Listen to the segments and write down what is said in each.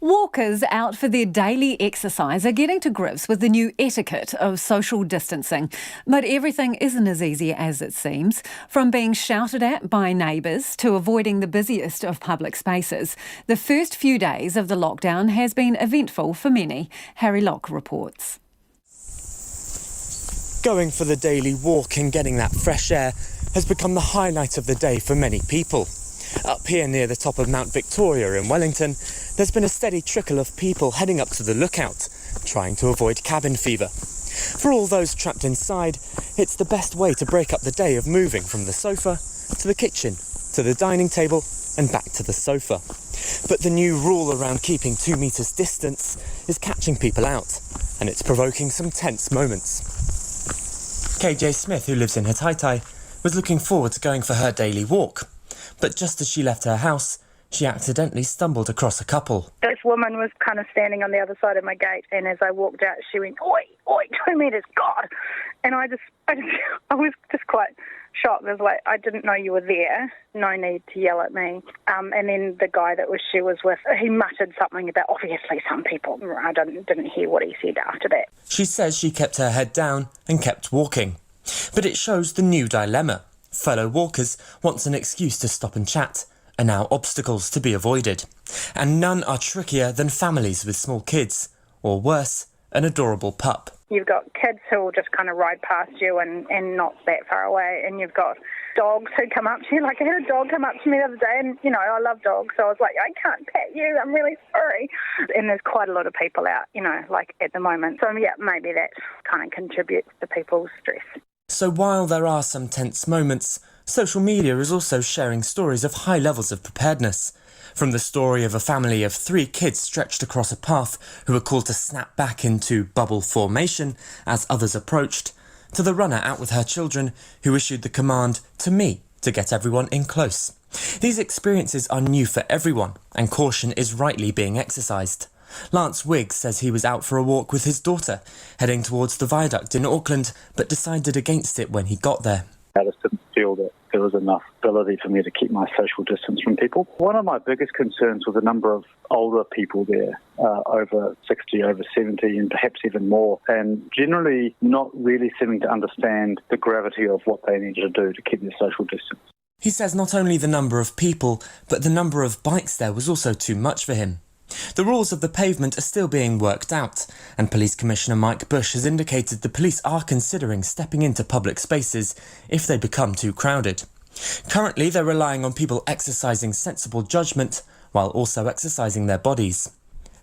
Walkers out for their daily exercise are getting to grips with the new etiquette of social distancing. But everything isn't as easy as it seems. From being shouted at by neighbours to avoiding the busiest of public spaces, the first few days of the lockdown has been eventful for many. Harry Locke reports. Going for the daily walk and getting that fresh air has become the highlight of the day for many people. Up here near the top of Mount Victoria in Wellington, there's been a steady trickle of people heading up to the lookout, trying to avoid cabin fever. For all those trapped inside, it's the best way to break up the day of moving from the sofa to the kitchen, to the dining table and back to the sofa. But the new rule around keeping 2 metres distance is catching people out, and it's provoking some tense moments. KJ Smith, who lives in Hataitai, was looking forward to going for her daily walk. But just as she left her house, she accidentally stumbled across a couple. This woman was kind of standing on the other side of my gate, and as I walked out, she went, "Oi, oi, 2 metres, God!" And I was just quite shocked. I was like, I didn't know you were there. No need to yell at me. And then the guy that she was with, he muttered something about obviously some people. I didn't hear what he said after that. She says she kept her head down and kept walking. But it shows the new dilemma. Fellow walkers want an excuse to stop and chat, and now obstacles to be avoided. And none are trickier than families with small kids, or worse, an adorable pup. You've got kids who will just kind of ride past you and not that far away, and you've got dogs who come up to you. Like I had a dog come up to me the other day, and I love dogs, so I was like, I can't pet you, I'm really sorry. And there's quite a lot of people out, like at the moment. So yeah, maybe that kind of contributes to people's stress. So while there are some tense moments, social media is also sharing stories of high levels of preparedness. From the story of a family of 3 kids stretched across a path who were called to snap back into bubble formation as others approached, to the runner out with her children who issued the command to me to get everyone in close. These experiences are new for everyone, and caution is rightly being exercised. Lance Wiggs says he was out for a walk with his daughter, heading towards the viaduct in Auckland, but decided against it when he got there. I just didn't feel that there was enough ability for me to keep my social distance from people. One of my biggest concerns was the number of older people there, over 60, over 70, and perhaps even more, and generally not really seeming to understand the gravity of what they needed to do to keep their social distance. He says not only the number of people, but the number of bikes there was also too much for him. The rules of the pavement are still being worked out, and Police Commissioner Mike Bush has indicated the police are considering stepping into public spaces if they become too crowded. Currently, they're relying on people exercising sensible judgment while also exercising their bodies.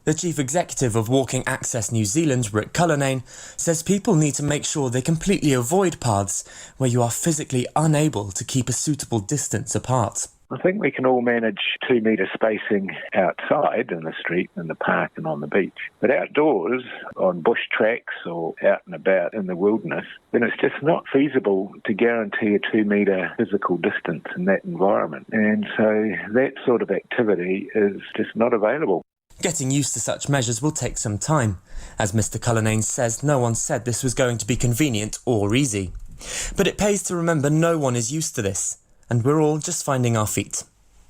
The Chief Executive of Walking Access New Zealand, Rick Cullinane, says people need to make sure they completely avoid paths where you are physically unable to keep a suitable distance apart. I think we can all manage 2 metre spacing outside in the street, in the park and on the beach. But outdoors, on bush tracks or out and about in the wilderness, then it's just not feasible to guarantee a 2 metre physical distance in that environment. And so that sort of activity is just not available. Getting used to such measures will take some time. As Mr. Cullinane says, no one said this was going to be convenient or easy. But it pays to remember no one is used to this, and we're all just finding our feet.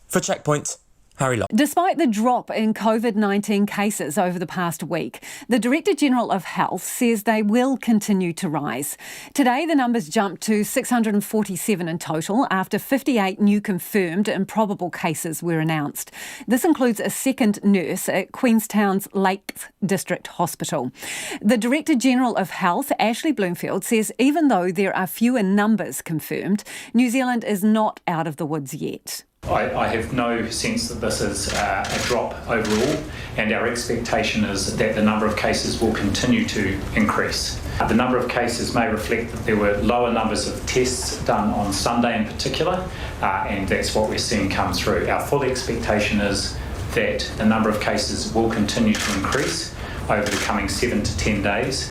For Checkpoint, Harry Locke. Despite the drop in Covid-19 cases over the past week, the Director General of Health says they will continue to rise. Today, the numbers jumped to 647 in total after 58 new confirmed and probable cases were announced. This includes a second nurse at Queenstown's Lakes District Hospital. The Director General of Health, Ashley Bloomfield, says even though there are fewer numbers confirmed, New Zealand is not out of the woods yet. I have no sense that this is a drop overall, and our expectation is that the number of cases will continue to increase. The number of cases may reflect that there were lower numbers of tests done on Sunday in particular, and that's what we're seeing come through. Our full expectation is that the number of cases will continue to increase over the coming 7 to 10 days.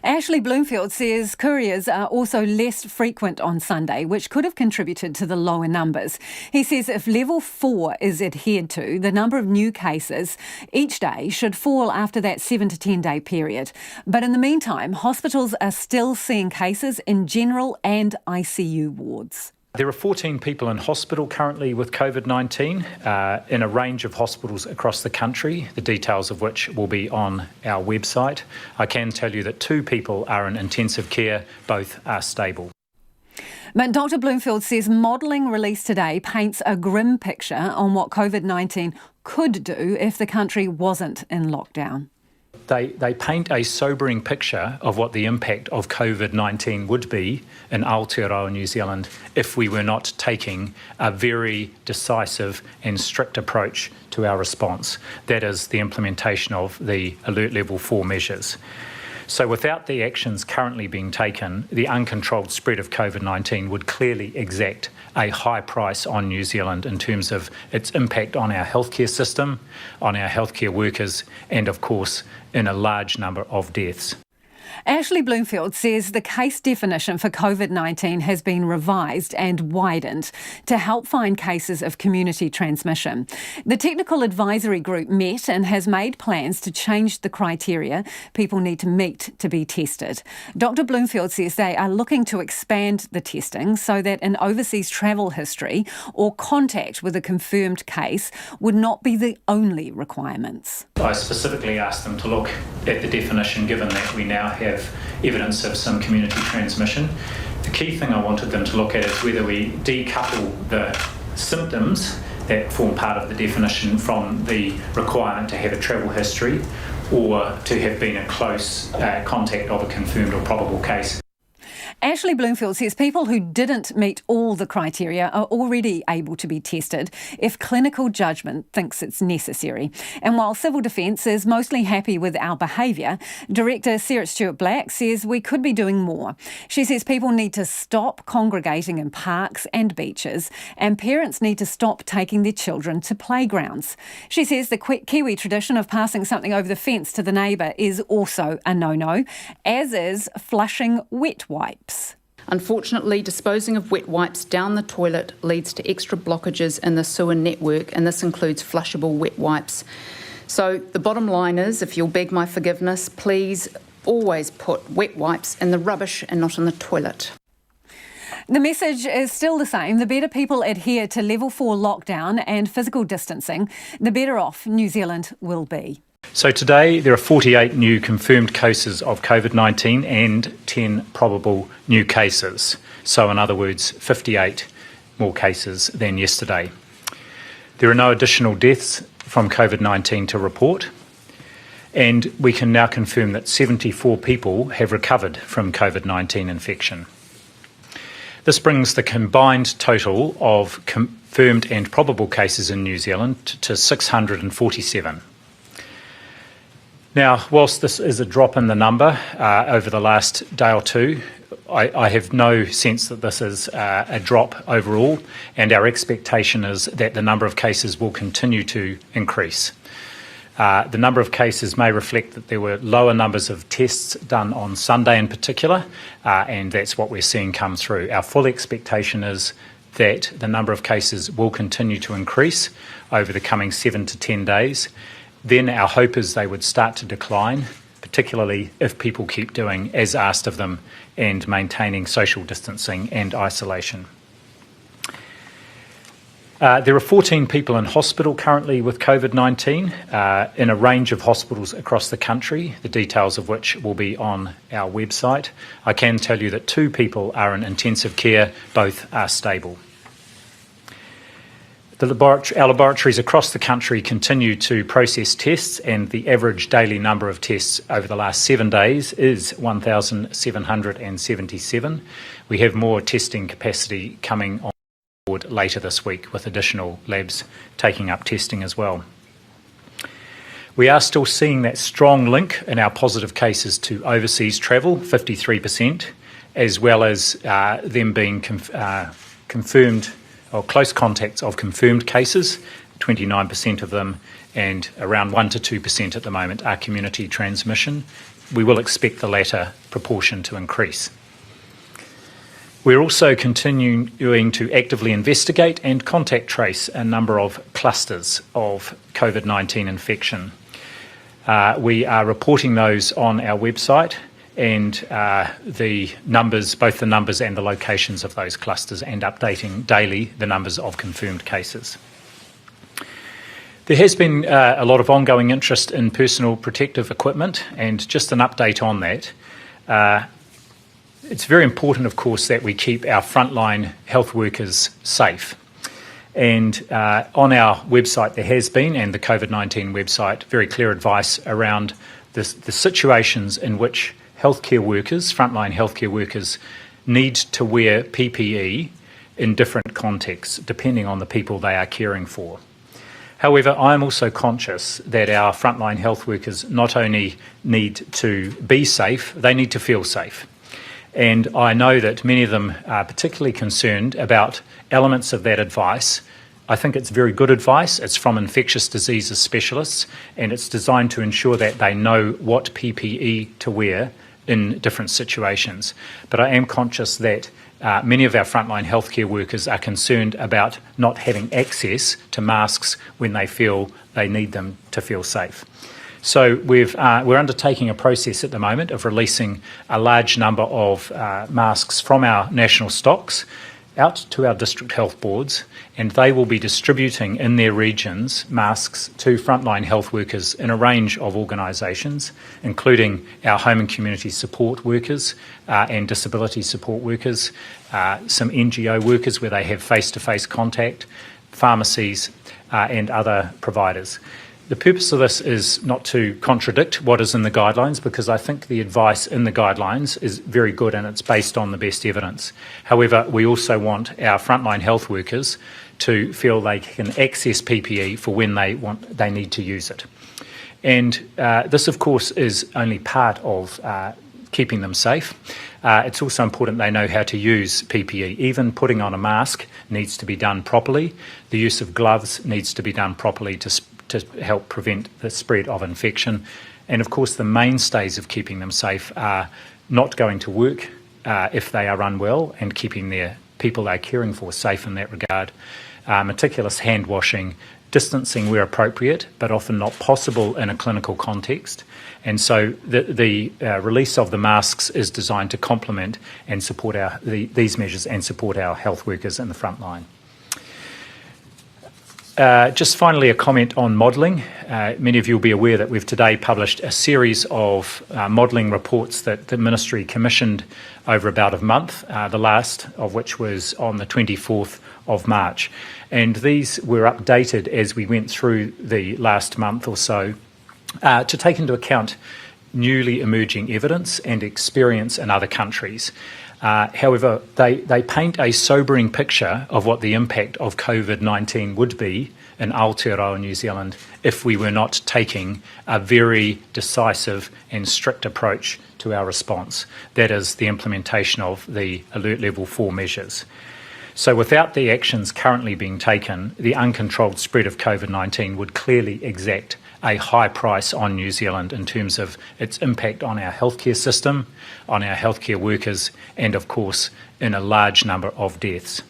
Ashley Bloomfield says couriers are also less frequent on Sunday, which could have contributed to the lower numbers. He says if level 4 is adhered to, the number of new cases each day should fall after that 7 to 10 day period. But in the meantime, hospitals are still seeing cases in general and ICU wards. There are 14 people in hospital currently with COVID-19 in a range of hospitals across the country, the details of which will be on our website. I can tell you that 2 people are in intensive care, both are stable. But Dr Bloomfield says modelling released today paints a grim picture on what COVID-19 could do if the country wasn't in lockdown. They paint a sobering picture of what the impact of COVID-19 would be in Aotearoa, New Zealand, if we were not taking a very decisive and strict approach to our response. That is the implementation of the Alert Level 4 measures. So without the actions currently being taken, the uncontrolled spread of COVID-19 would clearly exact a high price on New Zealand in terms of its impact on our healthcare system, on our healthcare workers, and of course, in a large number of deaths. Ashley Bloomfield says the case definition for COVID-19 has been revised and widened to help find cases of community transmission. The technical advisory group met and has made plans to change the criteria people need to meet to be tested. Dr Bloomfield says they are looking to expand the testing so that an overseas travel history or contact with a confirmed case would not be the only requirements. I specifically asked them to look at the definition, given that we now have evidence of some community transmission. The key thing I wanted them to look at is whether we decouple the symptoms that form part of the definition from the requirement to have a travel history or to have been a close contact of a confirmed or probable case. Ashley Bloomfield says people who didn't meet all the criteria are already able to be tested if clinical judgment thinks it's necessary. And while Civil Defence is mostly happy with our behaviour, Director Sarah Stewart-Black says we could be doing more. She says people need to stop congregating in parks and beaches, and parents need to stop taking their children to playgrounds. She says the Kiwi tradition of passing something over the fence to the neighbour is also a no-no, as is flushing wet wipes. Unfortunately, disposing of wet wipes down the toilet leads to extra blockages in the sewer network, and this includes flushable wet wipes. So the bottom line is, if you'll beg my forgiveness, please always put wet wipes in the rubbish and not in the toilet. The message is still the same. The better people adhere to level 4 lockdown and physical distancing, the better off New Zealand will be. So today there are 48 new confirmed cases of COVID-19 and 10 probable new cases. So in other words, 58 more cases than yesterday. There are no additional deaths from COVID-19 to report, and we can now confirm that 74 people have recovered from COVID-19 infection. This brings the combined total of confirmed and probable cases in New Zealand to 647. Now, whilst this is a drop in the number over the last day or two, I have no sense that this is a drop overall, and our expectation is that the number of cases will continue to increase. The number of cases may reflect that there were lower numbers of tests done on Sunday in particular, and that's what we're seeing come through. Our full expectation is that the number of cases will continue to increase over the coming 7 to 10 days. Then our hope is they would start to decline, particularly if people keep doing as asked of them and maintaining social distancing and isolation. There are 14 people in hospital currently with COVID-19 in a range of hospitals across the country, the details of which will be on our website. I can tell you that 2 people are in intensive care, both are stable. Our laboratories across the country continue to process tests, and the average daily number of tests over the last 7 days is 1,777. We have more testing capacity coming on board later this week, with additional labs taking up testing as well. We are still seeing that strong link in our positive cases to overseas travel, 53%, as well as them being confirmed or close contacts of confirmed cases, 29% of them, and around 1 to 2% at the moment are community transmission. We will expect the latter proportion to increase. We're also continuing to actively investigate and contact trace a number of clusters of COVID-19 infection. We are reporting those on our website, and the numbers, both the numbers and the locations of those clusters, and updating daily the numbers of confirmed cases. There has been a lot of ongoing interest in personal protective equipment, and just an update on that. It's very important, of course, that we keep our frontline health workers safe. And on our website there has been, and the COVID-19 website, very clear advice around the situations in which healthcare workers, frontline healthcare workers, need to wear PPE in different contexts, depending on the people they are caring for. However, I'm also conscious that our frontline health workers not only need to be safe, they need to feel safe. And I know that many of them are particularly concerned about elements of that advice. I think it's very good advice. It's from infectious diseases specialists, and it's designed to ensure that they know what PPE to wear in different situations. But I am conscious that many of our frontline healthcare workers are concerned about not having access to masks when they feel they need them to feel safe. So we're undertaking a process at the moment of releasing a large number of masks from our national stocks out to our district health boards, and they will be distributing in their regions masks to frontline health workers in a range of organisations, including our home and community support workers and disability support workers, some NGO workers where they have face-to-face contact, pharmacies and other providers. The purpose of this is not to contradict what is in the guidelines, because I think the advice in the guidelines is very good and it's based on the best evidence. However, we also want our frontline health workers to feel they can access PPE for when they need to use it. And this, of course, is only part of keeping them safe. It's also important they know how to use PPE. Even putting on a mask needs to be done properly. The use of gloves needs to be done properly to help prevent the spread of infection. And of course the mainstays of keeping them safe are not going to work if they are unwell, and keeping their people they're caring for safe in that regard. Meticulous hand washing, distancing where appropriate, but often not possible in a clinical context. And so the release of the masks is designed to complement and support these measures and support our health workers in the front line. Just finally, a comment on modelling. Many of you will be aware that we've today published a series of modelling reports that the Ministry commissioned over about a month, the last of which was on the 24th of March. And these were updated as we went through the last month or so to take into account newly emerging evidence and experience in other countries. However, they paint a sobering picture of what the impact of COVID-19 would be in Aotearoa, New Zealand, if we were not taking a very decisive and strict approach to our response. That is the implementation of the Alert Level 4 measures. So without the actions currently being taken, the uncontrolled spread of COVID-19 would clearly exact a high price on New Zealand in terms of its impact on our healthcare system, on our healthcare workers, and of course in a large number of deaths.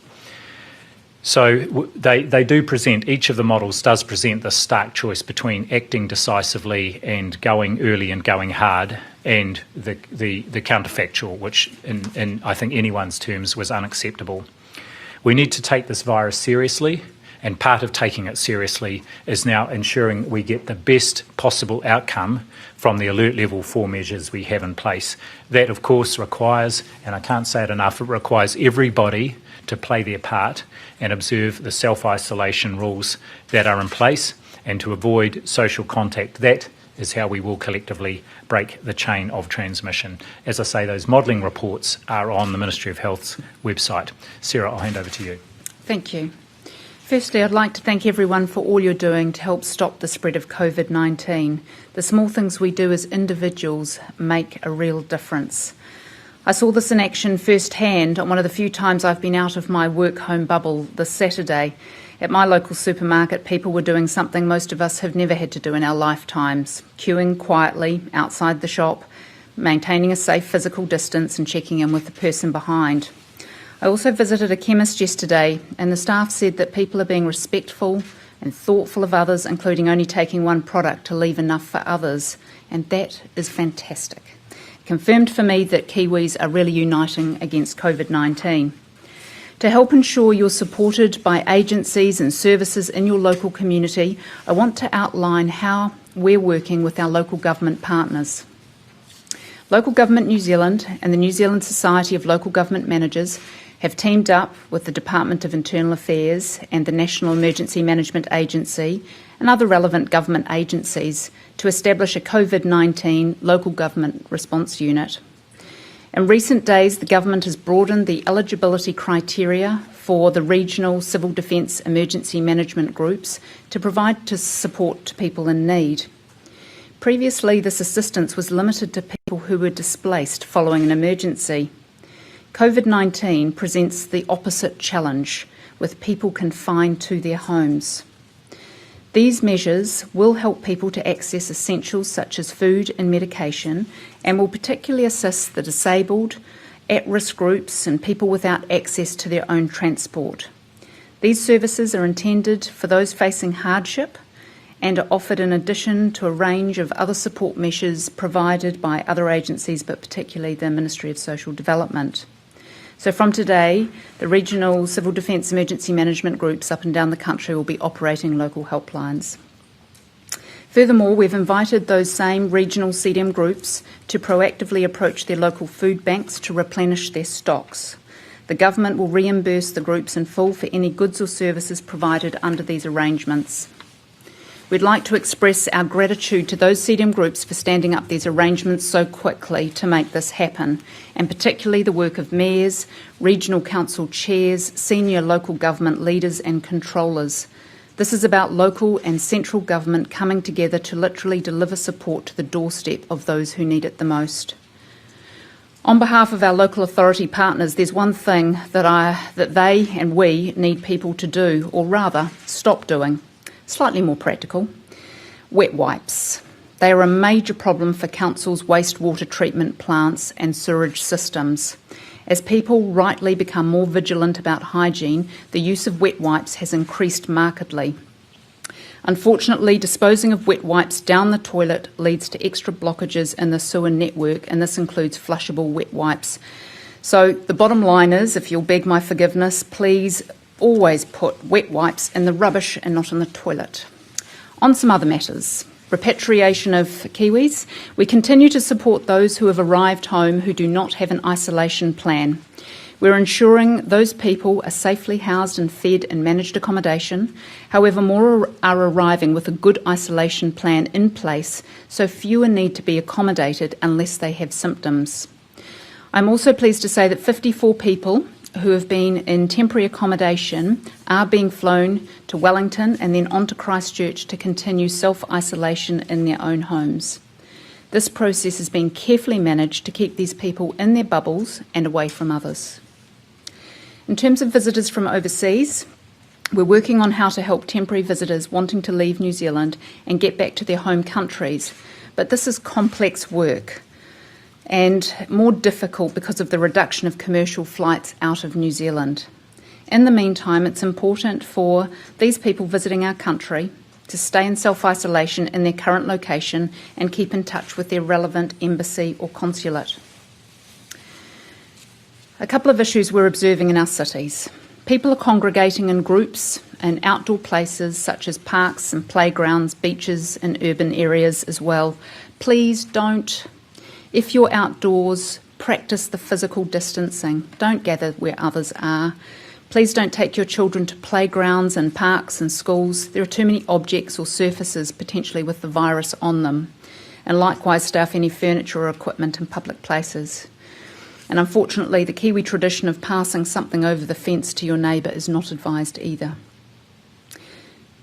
So they do present, each of the models does present the stark choice between acting decisively and going early and going hard, and the counterfactual, which in I think anyone's terms was unacceptable. We need to take this virus seriously, and part of taking it seriously is now ensuring we get the best possible outcome from the Alert Level 4 measures we have in place. That, of course, requires, and I can't say it enough, it requires everybody to play their part and observe the self-isolation rules that are in place, and to avoid social contact. That is how we will collectively break the chain of transmission. As I say, those modelling reports are on the Ministry of Health's website. Sarah, I'll hand over to you. Thank you. Firstly, I'd like to thank everyone for all you're doing to help stop the spread of COVID-19. The small things we do as individuals make a real difference. I saw this in action firsthand on one of the few times I've been out of my work-home bubble this Saturday. At my local supermarket, people were doing something most of us have never had to do in our lifetimes: queuing quietly outside the shop, maintaining a safe physical distance and checking in with the person behind. I also visited a chemist yesterday, and the staff said that people are being respectful and thoughtful of others, including only taking one product to leave enough for others, and that is fantastic. confirmed for me that Kiwis are really uniting against COVID-19. To help ensure you're supported by agencies and services in your local community, I want to outline how we're working with our local government partners. Local Government New Zealand and the New Zealand Society of Local Government Managers have teamed up with the Department of Internal Affairs and the National Emergency Management Agency and other relevant government agencies to establish a COVID-19 local government response unit. In recent days, the government has broadened the eligibility criteria for the regional civil defence emergency management groups to provide support to people in need. Previously, this assistance was limited to people who were displaced following an emergency. COVID-19 presents the opposite challenge, with people confined to their homes. These measures will help people to access essentials such as food and medication, and will particularly assist the disabled, at-risk groups and people without access to their own transport. These services are intended for those facing hardship and are offered in addition to a range of other support measures provided by other agencies, but particularly the Ministry of Social Development. So from today, the regional civil defence emergency management groups up and down the country will be operating local helplines. Furthermore, we've invited those same regional CDM groups to proactively approach their local food banks to replenish their stocks. The government will reimburse the groups in full for any goods or services provided under these arrangements. We'd like to express our gratitude to those CDM groups for standing up these arrangements so quickly to make this happen, and particularly the work of mayors, regional council chairs, senior local government leaders and controllers. This is about local and central government coming together to literally deliver support to the doorstep of those who need it the most. On behalf of our local authority partners, there's one thing that they and we need people to do, or rather, stop doing. Slightly more practical. Wet wipes. They are a major problem for councils' wastewater treatment plants and sewerage systems. As people rightly become more vigilant about hygiene, the use of wet wipes has increased markedly. Unfortunately, disposing of wet wipes down the toilet leads to extra blockages in the sewer network, and this includes flushable wet wipes. So the bottom line is, if you'll beg my forgiveness, please always put wet wipes in the rubbish and not in the toilet. On some other matters. Repatriation of Kiwis. We continue to support those who have arrived home who do not have an isolation plan. We're ensuring those people are safely housed and fed in managed accommodation. However, more are arriving with a good isolation plan in place, so fewer need to be accommodated unless they have symptoms. I'm also pleased to say that 54 people who have been in temporary accommodation are being flown to Wellington and then on to Christchurch to continue self-isolation in their own homes. This process has been carefully managed to keep these people in their bubbles and away from others. In terms of visitors from overseas, we're working on how to help temporary visitors wanting to leave New Zealand and get back to their home countries, but this is complex work and more difficult because of the reduction of commercial flights out of New Zealand. In the meantime, it's important for these people visiting our country to stay in self-isolation in their current location and keep in touch with their relevant embassy or consulate. A couple of issues we're observing in our cities. People are congregating in groups in outdoor places such as parks and playgrounds, beaches and urban areas as well. Please don't. If you're outdoors, practice the physical distancing. Don't gather where others are. Please don't take your children to playgrounds and parks and schools. There are too many objects or surfaces potentially with the virus on them. And likewise, stay off any furniture or equipment in public places. And unfortunately, the Kiwi tradition of passing something over the fence to your neighbour is not advised either.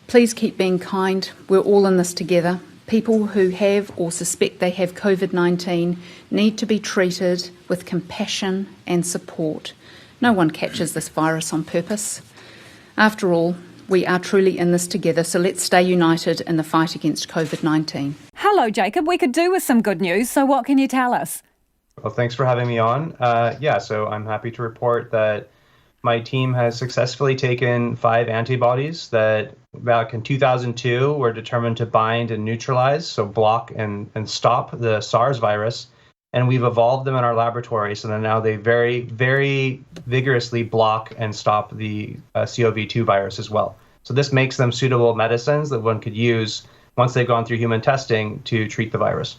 Please keep being kind. We're all in this together. People who have or suspect they have COVID-19 need to be treated with compassion and support. No one catches this virus on purpose. After all, we are truly in this together, so let's stay united in the fight against COVID-19. Hello, Jacob. We could do with some good news, so what can you tell us? Well, thanks for having me on. So I'm happy to report that my team has successfully taken 5 antibodies that back in 2002 were determined to bind and neutralize, so block and stop the SARS virus and we've evolved them in our laboratory so that now they very, very vigorously block and stop the CoV-2 virus as well. So this makes them suitable medicines that one could use once they've gone through human testing to treat the virus.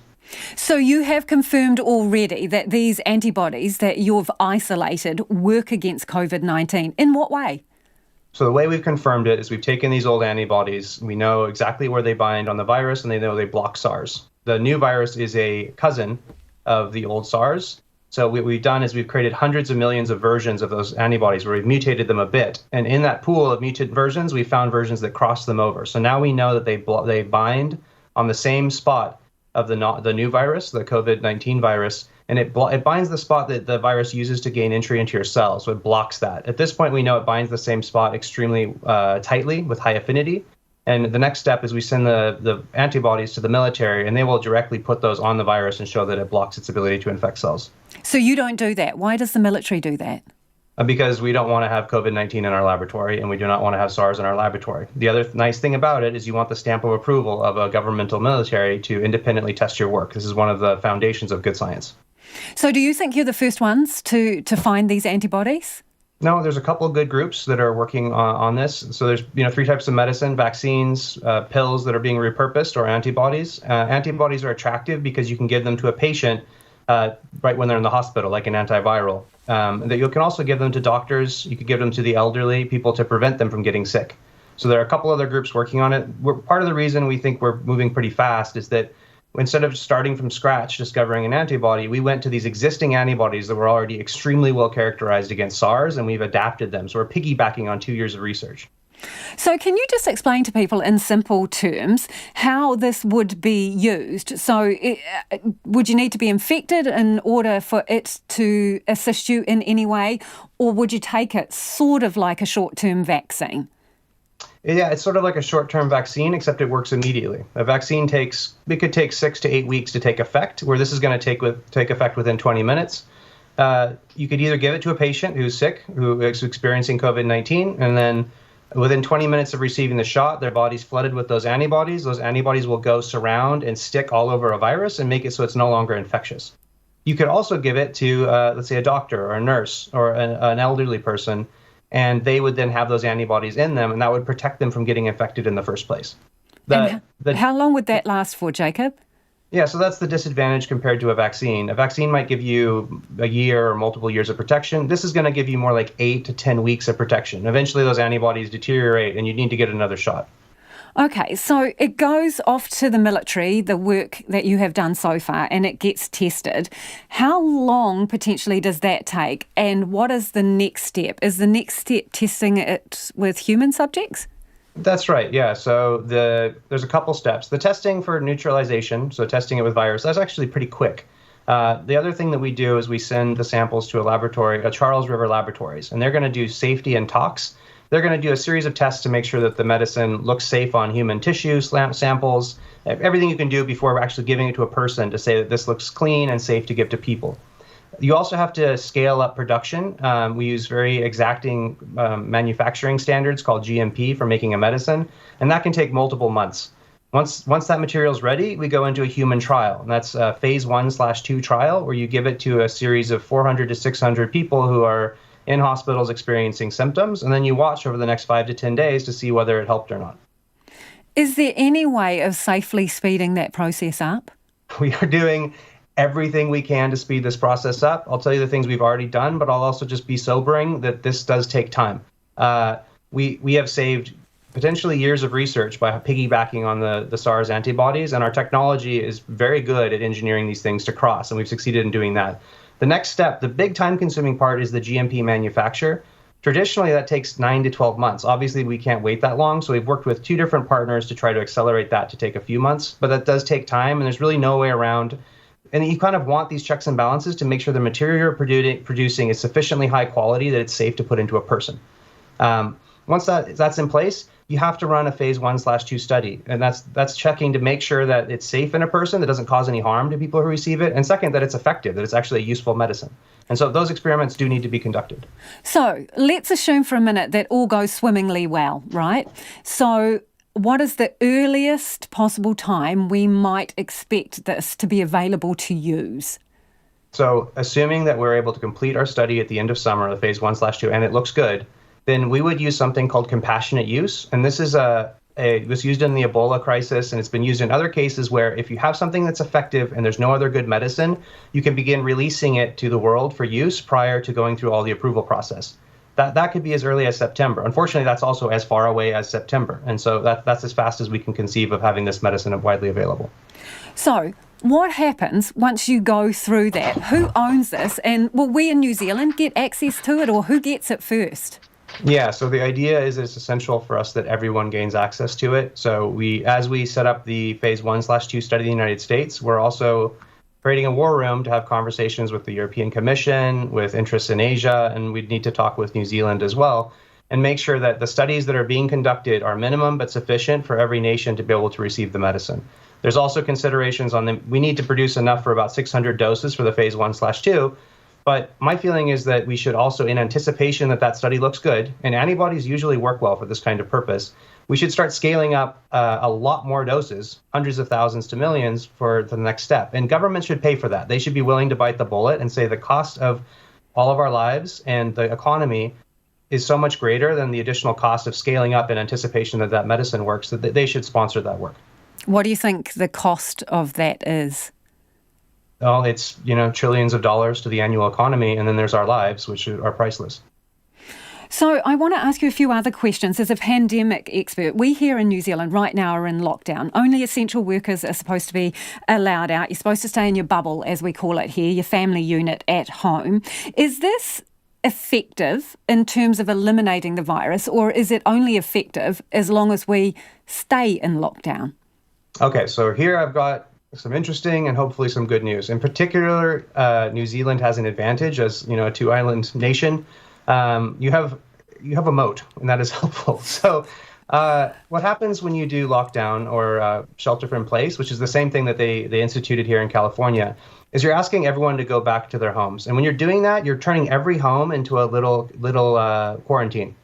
So you have confirmed already that these antibodies that you've isolated work against COVID-19. In what way? So the way we've confirmed it is we've taken these old antibodies. We know exactly where they bind on the virus, and they know they block SARS. The new virus is a cousin of the old SARS. So what we've done is we've created hundreds of millions of versions of those antibodies where we've mutated them a bit. And in that pool of mutant versions, we found versions that cross them over. So now we know that they bind on the same spot of the new virus, the COVID-19 virus, and it binds the spot that the virus uses to gain entry into your cells. So it blocks that. At this point, we know it binds the same spot extremely tightly with high affinity. And the next step is we send the antibodies to the military, and they will directly put those on the virus and show that it blocks its ability to infect cells. So you don't do that. Why does the military do that? Because we don't want to have COVID-19 in our laboratory, and we do not want to have SARS in our laboratory. The other nice thing about it is you want the stamp of approval of a governmental military to independently test your work. This is one of the foundations of good science. So do you think you're the first ones to find these antibodies? No, there's a couple of good groups that are working on this. So there's 3 types of medicine: vaccines, pills that are being repurposed, or antibodies. Antibodies are attractive because you can give them to a patient right when they're in the hospital, like an antiviral. That you can also give them to doctors. You could give them to the elderly, people to prevent them from getting sick. So there are a couple other groups working on it. Part of the reason we think we're moving pretty fast is that instead of starting from scratch, discovering an antibody, we went to these existing antibodies that were already extremely well characterized against SARS, and we've adapted them. So we're piggybacking on 2 years of research. So can you just explain to people in simple terms how this would be used? So would you need to be infected in order for it to assist you in any way, or would you take it sort of like a short-term vaccine? Yeah, it's sort of like a short-term vaccine, except it works immediately. A vaccine could take 6 to 8 weeks to take effect, where this is going to take effect within 20 minutes. You could either give it to a patient who's sick, who is experiencing COVID-19, and then within 20 minutes of receiving the shot, their body's flooded with those antibodies. Those antibodies will go surround and stick all over a virus and make it so it's no longer infectious. You could also give it to, let's say, a doctor or a nurse or an elderly person, and they would then have those antibodies in them, and that would protect them from getting infected in the first place. How long would that last for, Jacob? Yeah, so that's the disadvantage compared to a vaccine. A vaccine might give you a year or multiple years of protection. This is going to give you more like 8 to 10 weeks of protection. Eventually, those antibodies deteriorate, and you need to get another shot. Okay, so it goes off to the military, the work that you have done so far, and it gets tested. How long potentially does that take, and what is the next step? Is the next step testing it with human subjects? That's right, yeah. So there's a couple steps. The testing for neutralization, so testing it with virus, that's actually pretty quick. The other thing that we do is we send the samples to a laboratory, a Charles River Laboratories, and they're going to do safety and tox. They're going to do a series of tests to make sure that the medicine looks safe on human tissue samples, everything you can do before actually giving it to a person to say that this looks clean and safe to give to people. You also have to scale up production. We use very exacting manufacturing standards called GMP for making a medicine, and that can take multiple months. Once that material is ready, we go into a human trial, and that's a phase 1/2 trial where you give it to a series of 400 to 600 people who are in hospitals experiencing symptoms, and then you watch over the next 5 to 10 days to see whether it helped or not. Is there any way of safely speeding that process up? We are doing everything we can to speed this process up. I'll tell you the things we've already done, but I'll also just be sobering that this does take time. We have saved potentially years of research by piggybacking on the SARS antibodies, and our technology is very good at engineering these things to cross, and we've succeeded in doing that. The next step, the big time-consuming part, is the GMP manufacture. Traditionally, that takes 9 to 12 months. Obviously, we can't wait that long, so we've worked with 2 different partners to try to accelerate that to take a few months, but that does take time, and there's really no way around. And you kind of want these checks and balances to make sure the material you're producing is sufficiently high quality that it's safe to put into a person. Once that's in place, you have to run a phase 1/2 study, and that's checking to make sure that it's safe in a person, that doesn't cause any harm to people who receive it, and second, that it's effective, that it's actually a useful medicine. And so those experiments do need to be conducted. So let's assume for a minute that all goes swimmingly well, right? So what is the earliest possible time we might expect this to be available to use? So assuming that we're able to complete our study at the end of summer, the phase 1/2, and it looks good, then we would use something called compassionate use. And this is it was used in the Ebola crisis, and it's been used in other cases where if you have something that's effective and there's no other good medicine, you can begin releasing it to the world for use prior to going through all the approval process. That could be as early as September. Unfortunately, that's also as far away as September. And so that's as fast as we can conceive of having this medicine widely available. So what happens once you go through that? Who owns this? And will we in New Zealand get access to it, or who gets it first? Yeah, so the idea is it's essential for us that everyone gains access to it. So as we set up the phase 1/2 study in the United States, we're also creating a war room to have conversations with the European Commission, with interests in Asia, and we'd need to talk with New Zealand as well, and make sure that the studies that are being conducted are minimum but sufficient for every nation to be able to receive the medicine. There's also considerations on we need to produce enough for about 600 doses for the phase 1/2. But my feeling is that we should also, in anticipation that study looks good, and antibodies usually work well for this kind of purpose, we should start scaling up a lot more doses, hundreds of thousands to millions, for the next step. And governments should pay for that. They should be willing to bite the bullet and say the cost of all of our lives and the economy is so much greater than the additional cost of scaling up in anticipation that medicine works, that they should sponsor that work. What do you think the cost of that is? Well, it's, trillions of dollars to the annual economy, and then there's our lives, which are priceless. So I want to ask you a few other questions. As a pandemic expert, we here in New Zealand right now are in lockdown. Only essential workers are supposed to be allowed out. You're supposed to stay in your bubble, as we call it here, your family unit at home. Is this effective in terms of eliminating the virus, or is it only effective as long as we stay in lockdown? Okay, so here I've got some interesting and hopefully some good news. In particular, New Zealand has an advantage as a two-island nation. You have a moat, and that is helpful. So what happens when you do lockdown or shelter from place, which is the same thing that they instituted here in California, is you're asking everyone to go back to their homes. And when you're doing that, you're turning every home into a little quarantine.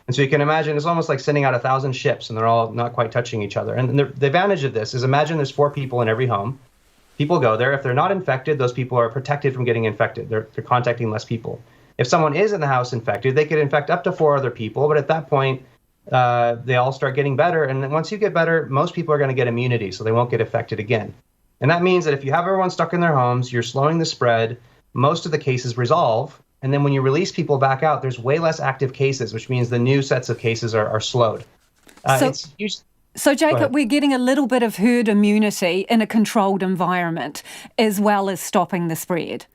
And so you can imagine it's almost like sending out 1,000 ships and they're all not quite touching each other. And the advantage of this is imagine there's 4 people in every home. People go there. If they're not infected, those people are protected from getting infected. They're contacting less people. If someone is in the house infected, they could infect up to 4 other people. But at that point, they all start getting better. And then once you get better, most people are going to get immunity, so they won't get affected again. And that means that if you have everyone stuck in their homes, you're slowing the spread. Most of the cases resolve. And then when you release people back out, there's way less active cases, which means the new sets of cases are slowed. So Jacob, we're getting a little bit of herd immunity in a controlled environment, as well as stopping the spread.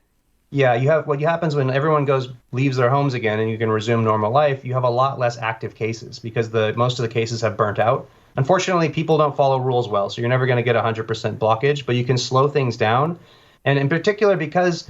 Yeah, what happens when everyone leaves their homes again and you can resume normal life, you have a lot less active cases because most of the cases have burnt out. Unfortunately, people don't follow rules well, so you're never going to get 100% blockage, but you can slow things down. And in particular, because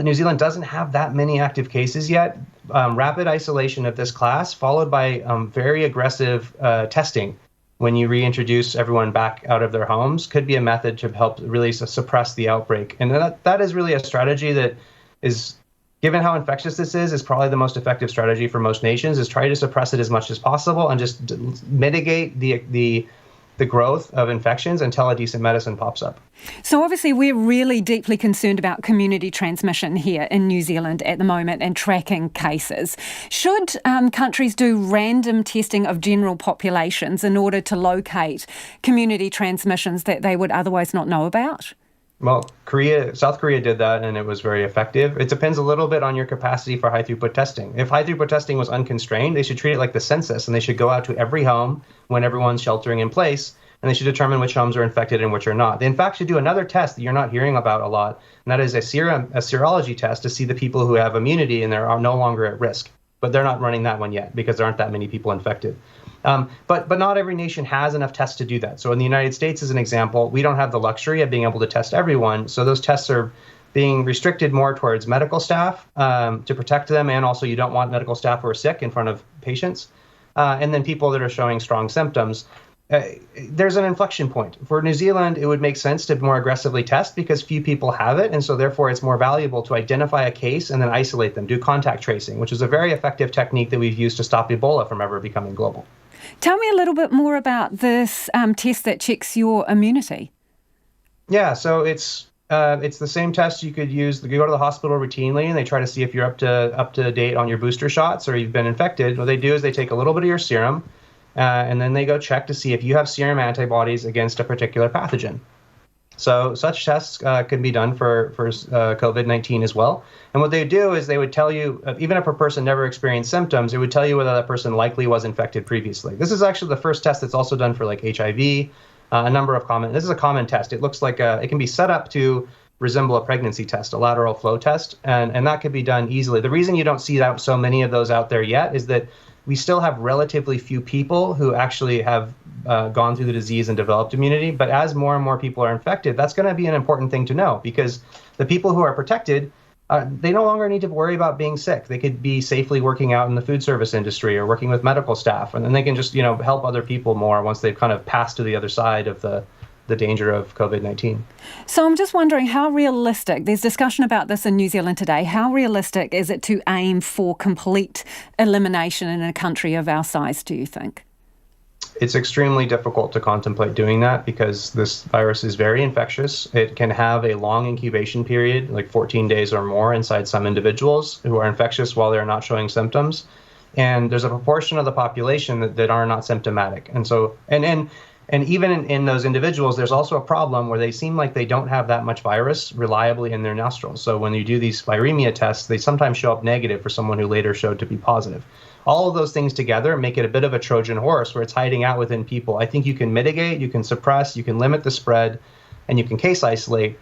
New Zealand doesn't have that many active cases yet, rapid isolation of this class, followed by very aggressive testing when you reintroduce everyone back out of their homes, could be a method to help really suppress the outbreak. And that is really a strategy that is, given how infectious this is probably the most effective strategy for most nations, is try to suppress it as much as possible and just mitigate the growth of infections until a decent medicine pops up. So obviously we're really deeply concerned about community transmission here in New Zealand at the moment and tracking cases. Should countries do random testing of general populations in order to locate community transmissions that they would otherwise not know about? Well, South Korea did that, and it was very effective. It depends a little bit on your capacity for high-throughput testing. If high-throughput testing was unconstrained, they should treat it like the census, and they should go out to every home when everyone's sheltering in place, and they should determine which homes are infected and which are not. They, in fact, should do another test that you're not hearing about a lot, and that is a serology test to see the people who have immunity and are no longer at risk. But they're not running that one yet because there aren't that many people infected. But not every nation has enough tests to do that. So in the United States, as an example, we don't have the luxury of being able to test everyone. So those tests are being restricted more towards medical staff to protect them. And also you don't want medical staff who are sick in front of patients. And then people that are showing strong symptoms. There's an inflection point. For New Zealand, it would make sense to more aggressively test because few people have it. And so therefore, it's more valuable to identify a case and then isolate them, do contact tracing, which is a very effective technique that we've used to stop Ebola from ever becoming global. Tell me a little bit more about this test that checks your immunity. Yeah, so it's It's the same test you could use. You go to the hospital routinely, and they try to see if you're up to date on your booster shots or you've been infected. What they do is they take a little bit of your serum, and then they go check to see if you have serum antibodies against a particular pathogen. So such tests can be done for COVID-19 as well. And what they do is they would tell you, even if a person never experienced symptoms, it would tell you whether that person likely was infected previously. This is actually the first test that's also done for like HIV. This is a common test. It looks like it can be set up to resemble a pregnancy test, a lateral flow test, and that could be done easily. The reason you don't see so many of those out there yet is that we still have relatively few people who actually have gone through the disease and developed immunity. But as more and more people are infected, that's going to be an important thing to know, because the people who are protected, they no longer need to worry about being sick. They could be safely working out in the food service industry or working with medical staff, and then they can just help other people more once they've kind of passed to the other side of the danger of COVID-19. So I'm just wondering how realistic, there's discussion about this in New Zealand today, how realistic is it to aim for complete elimination in a country of our size, do you think? It's extremely difficult to contemplate doing that because this virus is very infectious. It can have a long incubation period, like 14 days or more, inside some individuals who are infectious while they're not showing symptoms. And there's a proportion of the population that are not symptomatic. And so, and even in those individuals, there's also a problem where they seem like they don't have that much virus reliably in their nostrils. So when you do these viremia tests, they sometimes show up negative for someone who later showed to be positive. All of those things together make it a bit of a Trojan horse where it's hiding out within people. I think you can mitigate, you can suppress, you can limit the spread, and you can case isolate.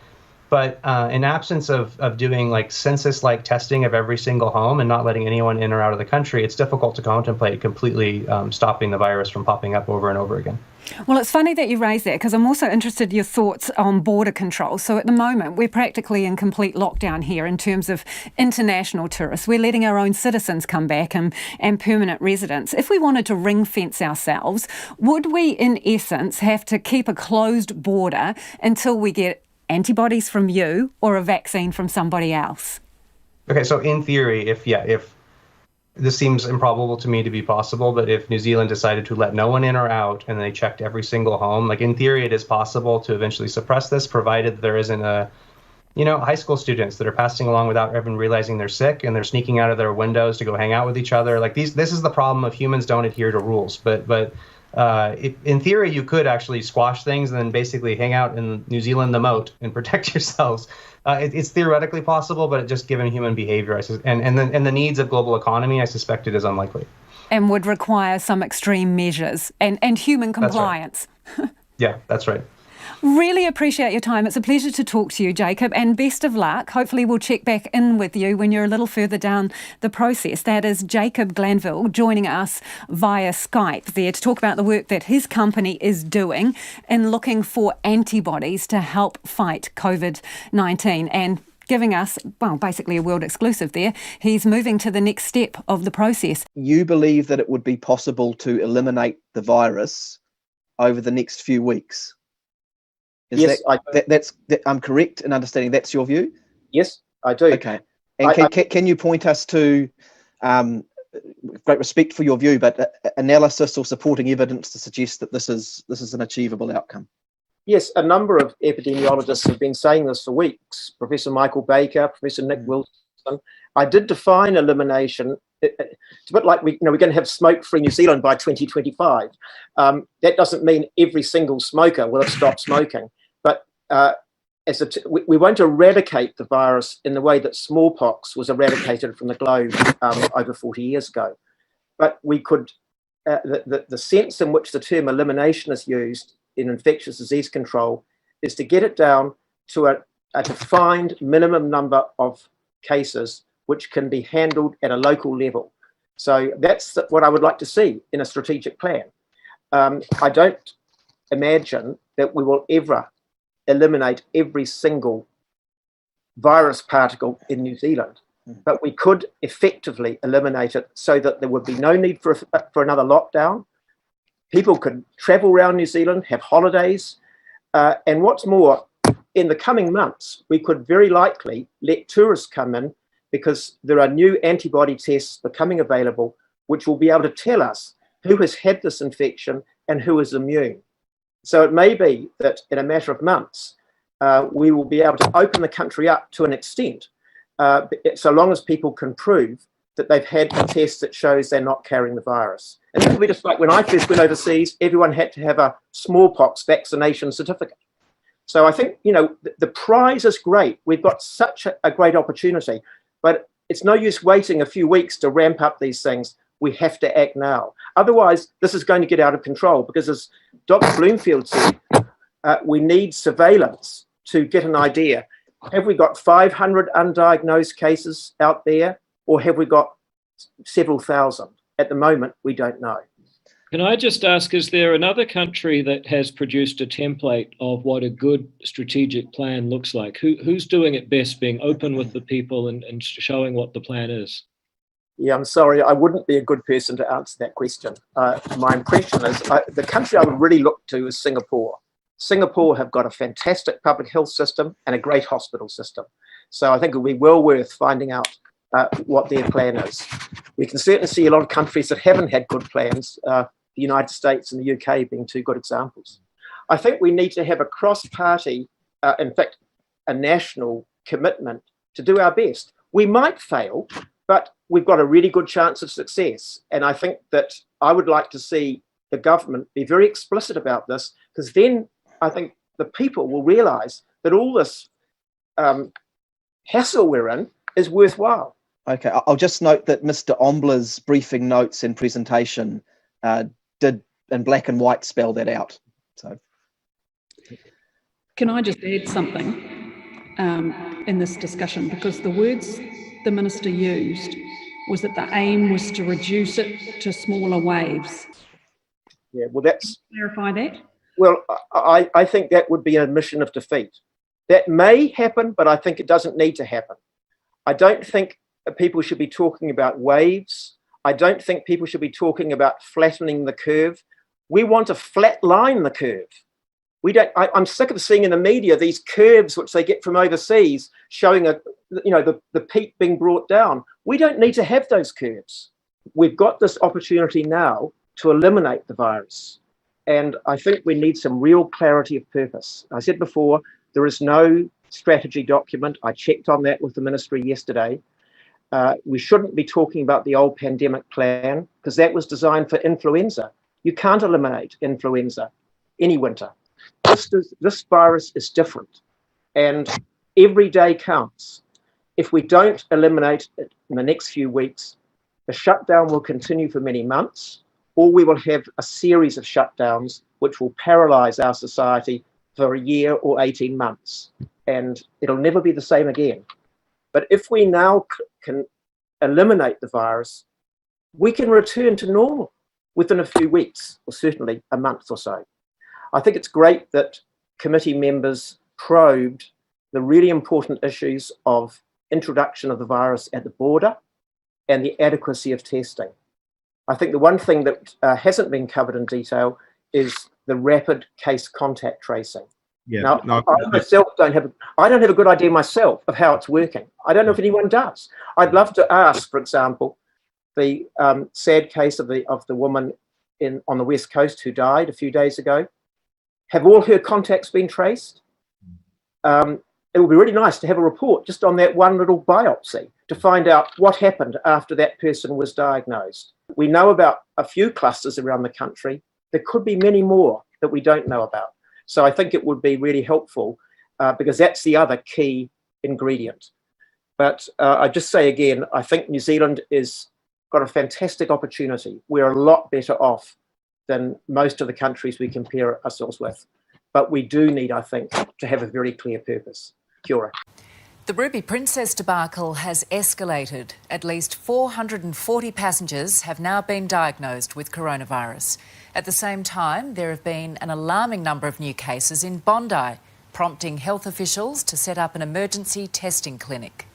But in absence of doing like census-like testing of every single home and not letting anyone in or out of the country, it's difficult to contemplate completely stopping the virus from popping up over and over again. Well, it's funny that you raise that because I'm also interested in your thoughts on border control. So at the moment, we're practically in complete lockdown here in terms of international tourists. We're letting our own citizens come back and permanent residents. If we wanted to ring fence ourselves, would we, in essence, have to keep a closed border until we get antibodies from you or a vaccine from somebody else? Okay, so in theory, if this seems improbable to me to be possible, but if New Zealand decided to let no one in or out and they checked every single home, like in theory, it is possible to eventually suppress this, provided there isn't high school students that are passing along without even realizing they're sick and they're sneaking out of their windows to go hang out with each other. Like this is the problem of humans don't adhere to rules. But in theory, you could actually squash things and then basically hang out in New Zealand, the moat, and protect yourselves. It's theoretically possible, but just given human behavior and the needs of global economy, I suspect it is unlikely. And would require some extreme measures and human compliance. That's right. Yeah, that's right. Really appreciate your time. It's a pleasure to talk to you, Jacob, and best of luck. Hopefully we'll check back in with you when you're a little further down the process. That is Jacob Glanville joining us via Skype there to talk about the work that his company is doing in looking for antibodies to help fight COVID-19 and giving us, well, basically a world exclusive there. He's moving to the next step of the process. You believe that it would be possible to eliminate the virus over the next few weeks? Yes, I'm correct in understanding that's your view? Yes, I do. Okay. And can you point us to, great respect for your view, but analysis or supporting evidence to suggest that this is an achievable outcome? Yes, a number of epidemiologists have been saying this for weeks. Professor Michael Baker, Professor Nick Wilson. I did define elimination. It's a bit like we're going to have smoke-free New Zealand by 2025. That doesn't mean every single smoker will have stopped smoking, but we won't eradicate the virus in the way that smallpox was eradicated from the globe over 40 years ago. But we could, the sense in which the term elimination is used in infectious disease control is to get it down to a defined minimum number of cases which can be handled at a local level. So that's what I would like to see in a strategic plan. I don't imagine that we will ever eliminate every single virus particle in New Zealand, but we could effectively eliminate it so that there would be no need for another lockdown. People could travel around New Zealand, have holidays, and what's more, in the coming months, we could very likely let tourists come in because there are new antibody tests becoming available, which will be able to tell us who has had this infection and who is immune. So it may be that in a matter of months, we will be able to open the country up to an extent, so long as people can prove that they've had a test that shows they're not carrying the virus. And this will be just like when I first went overseas, everyone had to have a smallpox vaccination certificate. So I think, the prize is great. We've got such a great opportunity, but it's no use waiting a few weeks to ramp up these things. We have to act now. Otherwise, this is going to get out of control, because as Dr. Bloomfield said, we need surveillance to get an idea. Have we got 500 undiagnosed cases out there, or have we got several thousand? At the moment, we don't know. Can I just ask, is there another country that has produced a template of what a good strategic plan looks like? Who's doing it best, being open with the people and showing what the plan is? Yeah, I'm sorry, I wouldn't be a good person to answer that question. My impression is the country I would really look to is Singapore. Singapore have got a fantastic public health system and a great hospital system. So I think it would be well worth finding out what their plan is. We can certainly see a lot of countries that haven't had good plans, the United States and the UK being two good examples. I think we need to have a cross-party, in fact, a national commitment to do our best. We might fail, but we've got a really good chance of success. And I think that I would like to see the government be very explicit about this, because then I think the people will realise that all this hassle we're in is worthwhile. Okay, I'll just note that Mr. Ombler's briefing notes and presentation did in black and white spell that out. So, can I just add something in this discussion, because the words the Minister used was that the aim was to reduce it to smaller waves. Yeah, well, that's... Clarify that? Well, I think that would be an admission of defeat. That may happen, but I think it doesn't need to happen. I don't think people should be talking about waves. I don't think people should be talking about flattening the curve. We want to flatline the curve. I'm sick of seeing in the media these curves which they get from overseas showing the peak being brought down. We don't need to have those curves. We've got this opportunity now to eliminate the virus. And I think we need some real clarity of purpose. I said before, there is no strategy document. I checked on that with the ministry yesterday. We shouldn't be talking about the old pandemic plan, because that was designed for influenza. You can't eliminate influenza any winter. This virus is different, and every day counts. If we don't eliminate it in the next few weeks, the shutdown will continue for many months, or we will have a series of shutdowns which will paralyse our society for a year or 18 months, and it'll never be the same again. But if we now can eliminate the virus, we can return to normal within a few weeks, or certainly a month or so. I think it's great that committee members probed the really important issues of introduction of the virus at the border and the adequacy of testing. I think the one thing that hasn't been covered in detail is the rapid case contact tracing. Yeah, now, I myself don't have a good idea myself of how it's working. I don't know if anyone does. I'd love to ask, for example, the sad case of the woman on the West Coast who died a few days ago. Have all her contacts been traced? It would be really nice to have a report just on that one little biopsy to find out what happened after that person was diagnosed. We know about a few clusters around the country. There could be many more that we don't know about. So I think it would be really helpful because that's the other key ingredient. But I just say again, I think New Zealand has got a fantastic opportunity. We're a lot better off than most of the countries we compare ourselves with. But we do need, I think, to have a very clear purpose. Kia ora. The Ruby Princess debacle has escalated. At least 440 passengers have now been diagnosed with coronavirus. At the same time, there have been an alarming number of new cases in Bondi, prompting health officials to set up an emergency testing clinic.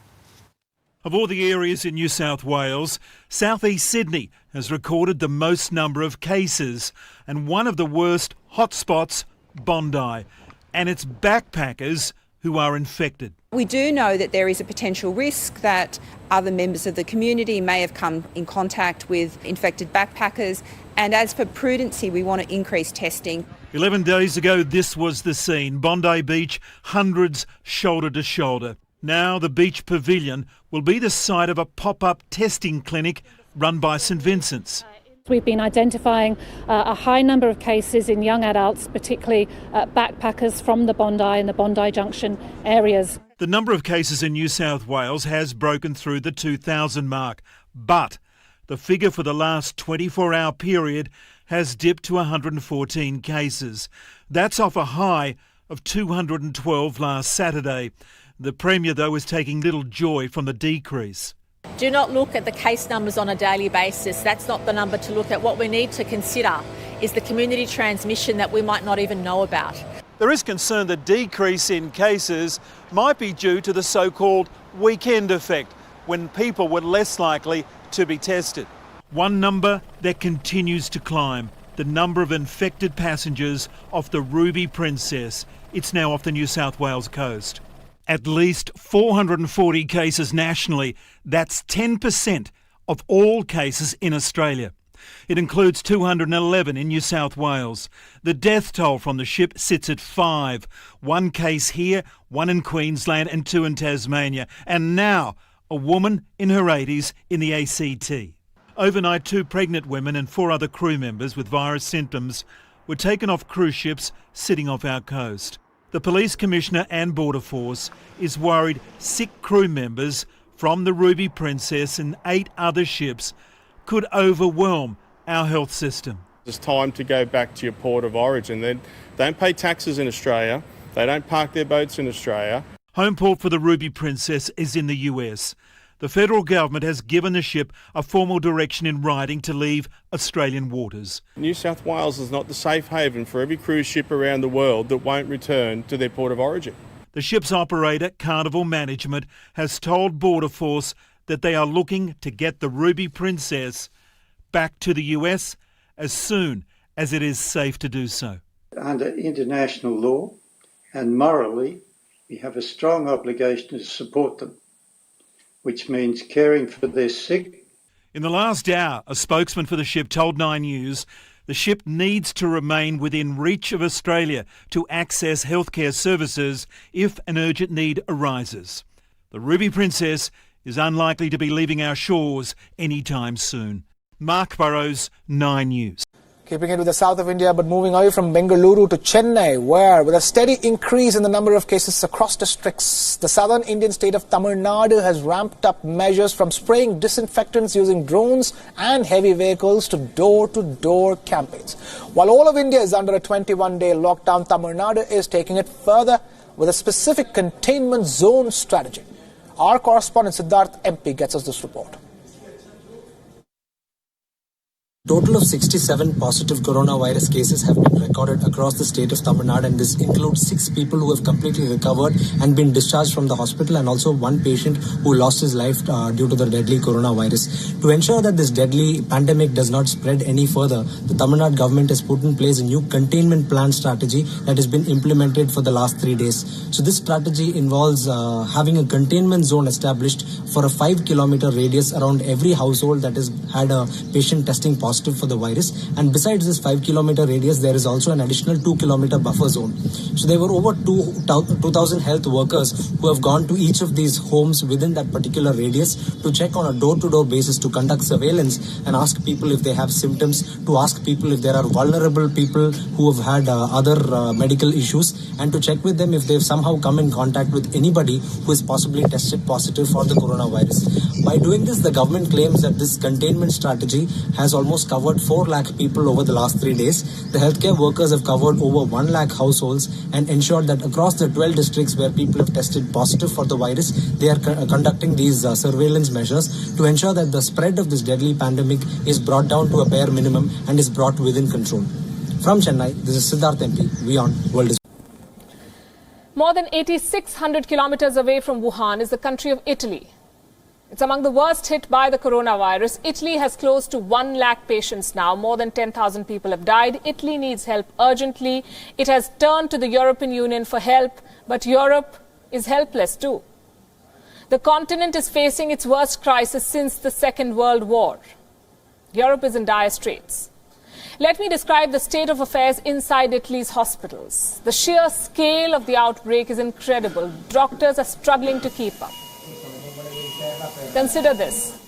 Of all the areas in New South Wales, southeast Sydney has recorded the most number of cases, and one of the worst hotspots, Bondi, and it's backpackers who are infected. We do know that there is a potential risk that other members of the community may have come in contact with infected backpackers, and as for prudency, we want to increase testing. 11 days ago, this was the scene. Bondi Beach, hundreds shoulder to shoulder. Now the beach pavilion will be the site of a pop-up testing clinic run by St Vincent's. We've been identifying a high number of cases in young adults, particularly backpackers from the Bondi and the Bondi Junction areas. The number of cases in New South Wales has broken through the 2,000 mark, but the figure for the last 24-hour period has dipped to 114 cases. That's off a high of 212 last Saturday. The Premier, though, is taking little joy from the decrease. Do not look at the case numbers on a daily basis. That's not the number to look at. What we need to consider is the community transmission that we might not even know about. There is concern the decrease in cases might be due to the so-called weekend effect, when people were less likely to be tested. One number that continues to climb, the number of infected passengers off the Ruby Princess. It's now off the New South Wales coast. At least 440 cases nationally. That's 10% of all cases in Australia. It includes 211 in New South Wales. The death toll from the ship sits at 5. 1 case here, 1 in Queensland and 2 in Tasmania. And now, a woman in her 80s in the ACT. Overnight, 2 pregnant women and 4 other crew members with virus symptoms were taken off cruise ships sitting off our coast. The Police Commissioner and Border Force is worried sick crew members from the Ruby Princess and 8 other ships could overwhelm our health system. It's time to go back to your port of origin. They don't pay taxes in Australia. They don't park their boats in Australia. Home port for the Ruby Princess is in the US. The federal government has given the ship a formal direction in writing to leave Australian waters. New South Wales is not the safe haven for every cruise ship around the world that won't return to their port of origin. The ship's operator, Carnival Management, has told Border Force that they are looking to get the Ruby Princess back to the US as soon as it is safe to do so. Under international law and morally, we have a strong obligation to support them, which means caring for their sick. In the last hour, a spokesman for the ship told 9 News the ship needs to remain within reach of Australia to access healthcare services if an urgent need arises. The Ruby Princess is unlikely to be leaving our shores anytime soon. Mark Burrows, 9 News. Keeping it with the south of India, but moving away from Bengaluru to Chennai, where with a steady increase in the number of cases across districts, the southern Indian state of Tamil Nadu has ramped up measures from spraying disinfectants using drones and heavy vehicles to door-to-door campaigns. While all of India is under a 21-day lockdown, Tamil Nadu is taking it further with a specific containment zone strategy. Our correspondent Siddharth MP gets us this report. Total of 67 positive coronavirus cases have been recorded across the state of Tamil Nadu, and this includes 6 people who have completely recovered and been discharged from the hospital, and also 1 patient who lost his life due to the deadly coronavirus. To ensure that this deadly pandemic does not spread any further, the Tamil Nadu government has put in place a new containment plan strategy that has been implemented for the last 3 days. So this strategy involves having a containment zone established for a 5-kilometer radius around every household that has had a patient testing positive for the virus, and besides this 5-kilometer radius, there is also an additional 2-kilometer buffer zone. So there were over 2,000 health workers who have gone to each of these homes within that particular radius to check on a door-to-door basis, to conduct surveillance and ask people if they have symptoms, to ask people if there are vulnerable people who have had other medical issues, and to check with them if they've somehow come in contact with anybody who is possibly tested positive for the coronavirus. By doing this, the government claims that this containment strategy has almost covered 4 lakh people over the last 3 days. The healthcare workers have covered over 1 lakh households and ensured that across the 12 districts where people have tested positive for the virus, they are conducting these surveillance measures to ensure that the spread of this deadly pandemic is brought down to a bare minimum and is brought within control. From Chennai, this is Siddharth MP. We on World. More than 8,600 kilometers away from Wuhan is the country of Italy. It's among the worst hit by the coronavirus. Italy has close to 1 lakh patients now. More than 10,000 people have died. Italy needs help urgently. It has turned to the European Union for help, but Europe is helpless too. The continent is facing its worst crisis since the Second World War. Europe is in dire straits. Let me describe the state of affairs inside Italy's hospitals. The sheer scale of the outbreak is incredible. Doctors are struggling to keep up. Consider this.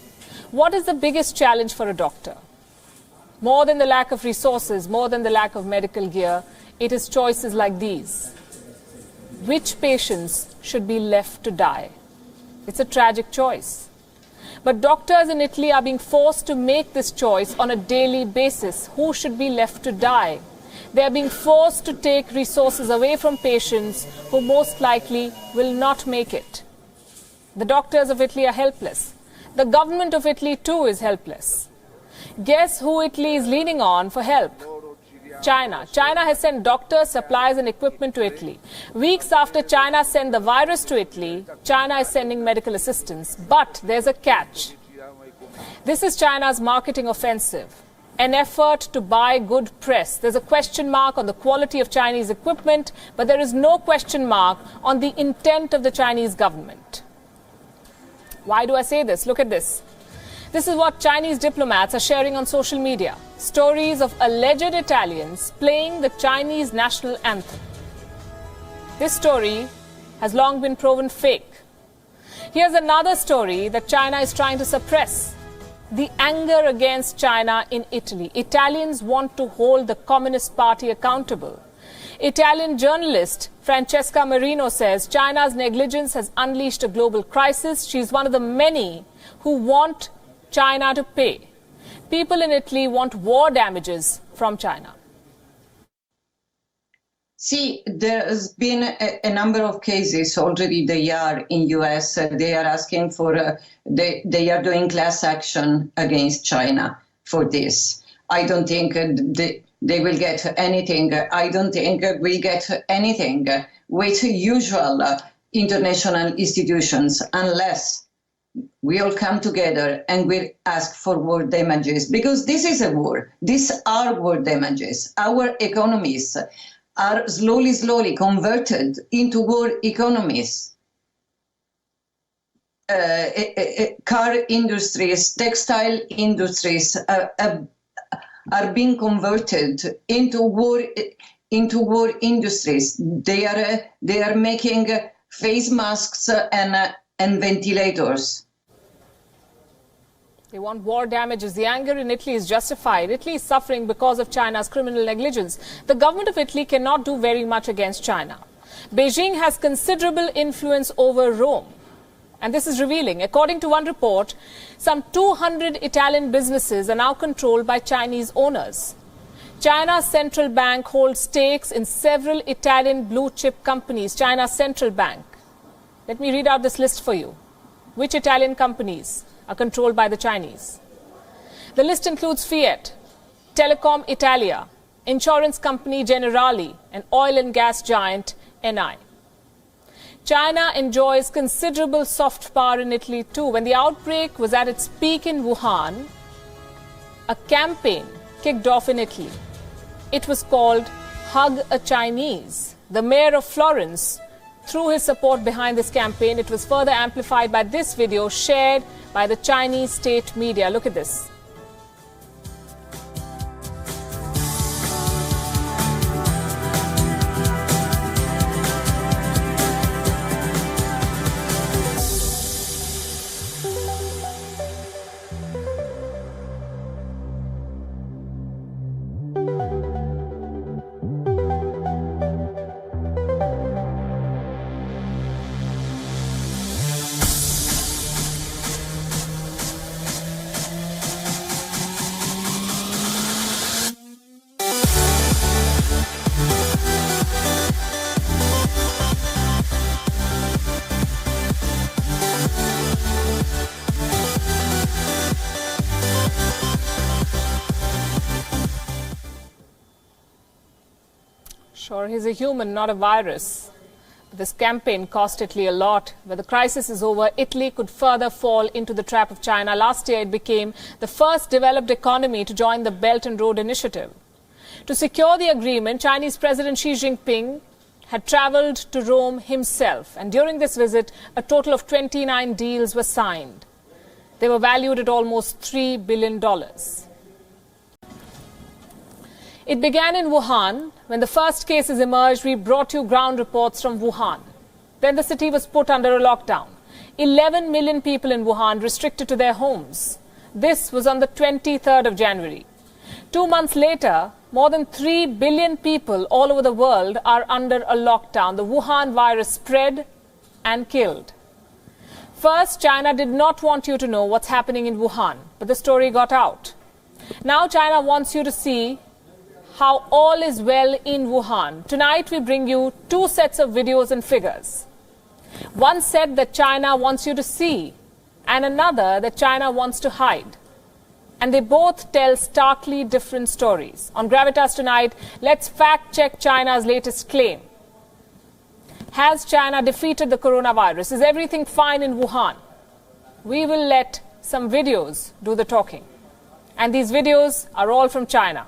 What is the biggest challenge for a doctor? More than the lack of resources, more than the lack of medical gear, it is choices like these. Which patients should be left to die? It's a tragic choice. But doctors in Italy are being forced to make this choice on a daily basis. Who should be left to die? They are being forced to take resources away from patients who most likely will not make it. The doctors of Italy are helpless. The government of Italy too is helpless. Guess who Italy is leaning on for help? China. China has sent doctors, supplies and equipment to Italy. Weeks after China sent the virus to Italy, China is sending medical assistance. But there's a catch. This is China's marketing offensive, an effort to buy good press. There's a question mark on the quality of Chinese equipment, but there is no question mark on the intent of the Chinese government. Why do I say this? Look at this. This is what Chinese diplomats are sharing on social media. Stories of alleged Italians playing the Chinese national anthem. This story has long been proven fake. Here's another story that China is trying to suppress. The anger against China in Italy. Italians want to hold the Communist Party accountable. Italian journalist Francesca Marino says China's negligence has unleashed a global crisis. She's one of the many who want China to pay. People in Italy want war damages from China. See, there has been a number of cases already. They are in US. They are asking for, they are doing class action against China for this. I don't think they will get anything. I don't think we get anything with usual international institutions unless we all come together and we ask for war damages, because this is a war. These are war damages. Our economies are slowly converted into war economies. Car industries, textile industries are being converted into war industries. They are making face masks and ventilators. They want war damages. The anger in Italy is justified. Italy is suffering because of China's criminal negligence. The government of Italy cannot do very much against China. Beijing has considerable influence over Rome. And this is revealing. According to one report, some 200 Italian businesses are now controlled by Chinese owners. China's central bank holds stakes in several Italian blue chip companies. China's central bank. Let me read out this list for you. Which Italian companies are controlled by the Chinese? The list includes Fiat, Telecom Italia, insurance company Generali, and oil and gas giant Eni. China enjoys considerable soft power in Italy too. When the outbreak was at its peak in Wuhan, a campaign kicked off in Italy. It was called Hug a Chinese. The mayor of Florence threw his support behind this campaign. It was further amplified by this video shared by the Chinese state media. Look at this. Sure, he's a human, not a virus. But this campaign cost Italy a lot. When the crisis is over, Italy could further fall into the trap of China. Last year, it became the first developed economy to join the Belt and Road Initiative. To secure the agreement, Chinese President Xi Jinping had travelled to Rome himself. And during this visit, a total of 29 deals were signed. They were valued at almost $3 billion. It began in Wuhan. When the first cases emerged, we brought you ground reports from Wuhan. Then the city was put under a lockdown. 11 million people in Wuhan restricted to their homes. This was on the 23rd of January. 2 months later, more than 3 billion people all over the world are under a lockdown. The Wuhan virus spread and killed. First, China did not want you to know what's happening in Wuhan, but the story got out. Now China wants you to see how all is well in Wuhan. Tonight we bring you 2 sets of videos and figures. One set that China wants you to see, and another that China wants to hide. And they both tell starkly different stories. On Gravitas tonight, let's fact-check China's latest claim. Has China defeated the coronavirus? Is everything fine in Wuhan? We will let some videos do the talking. And these videos are all from China.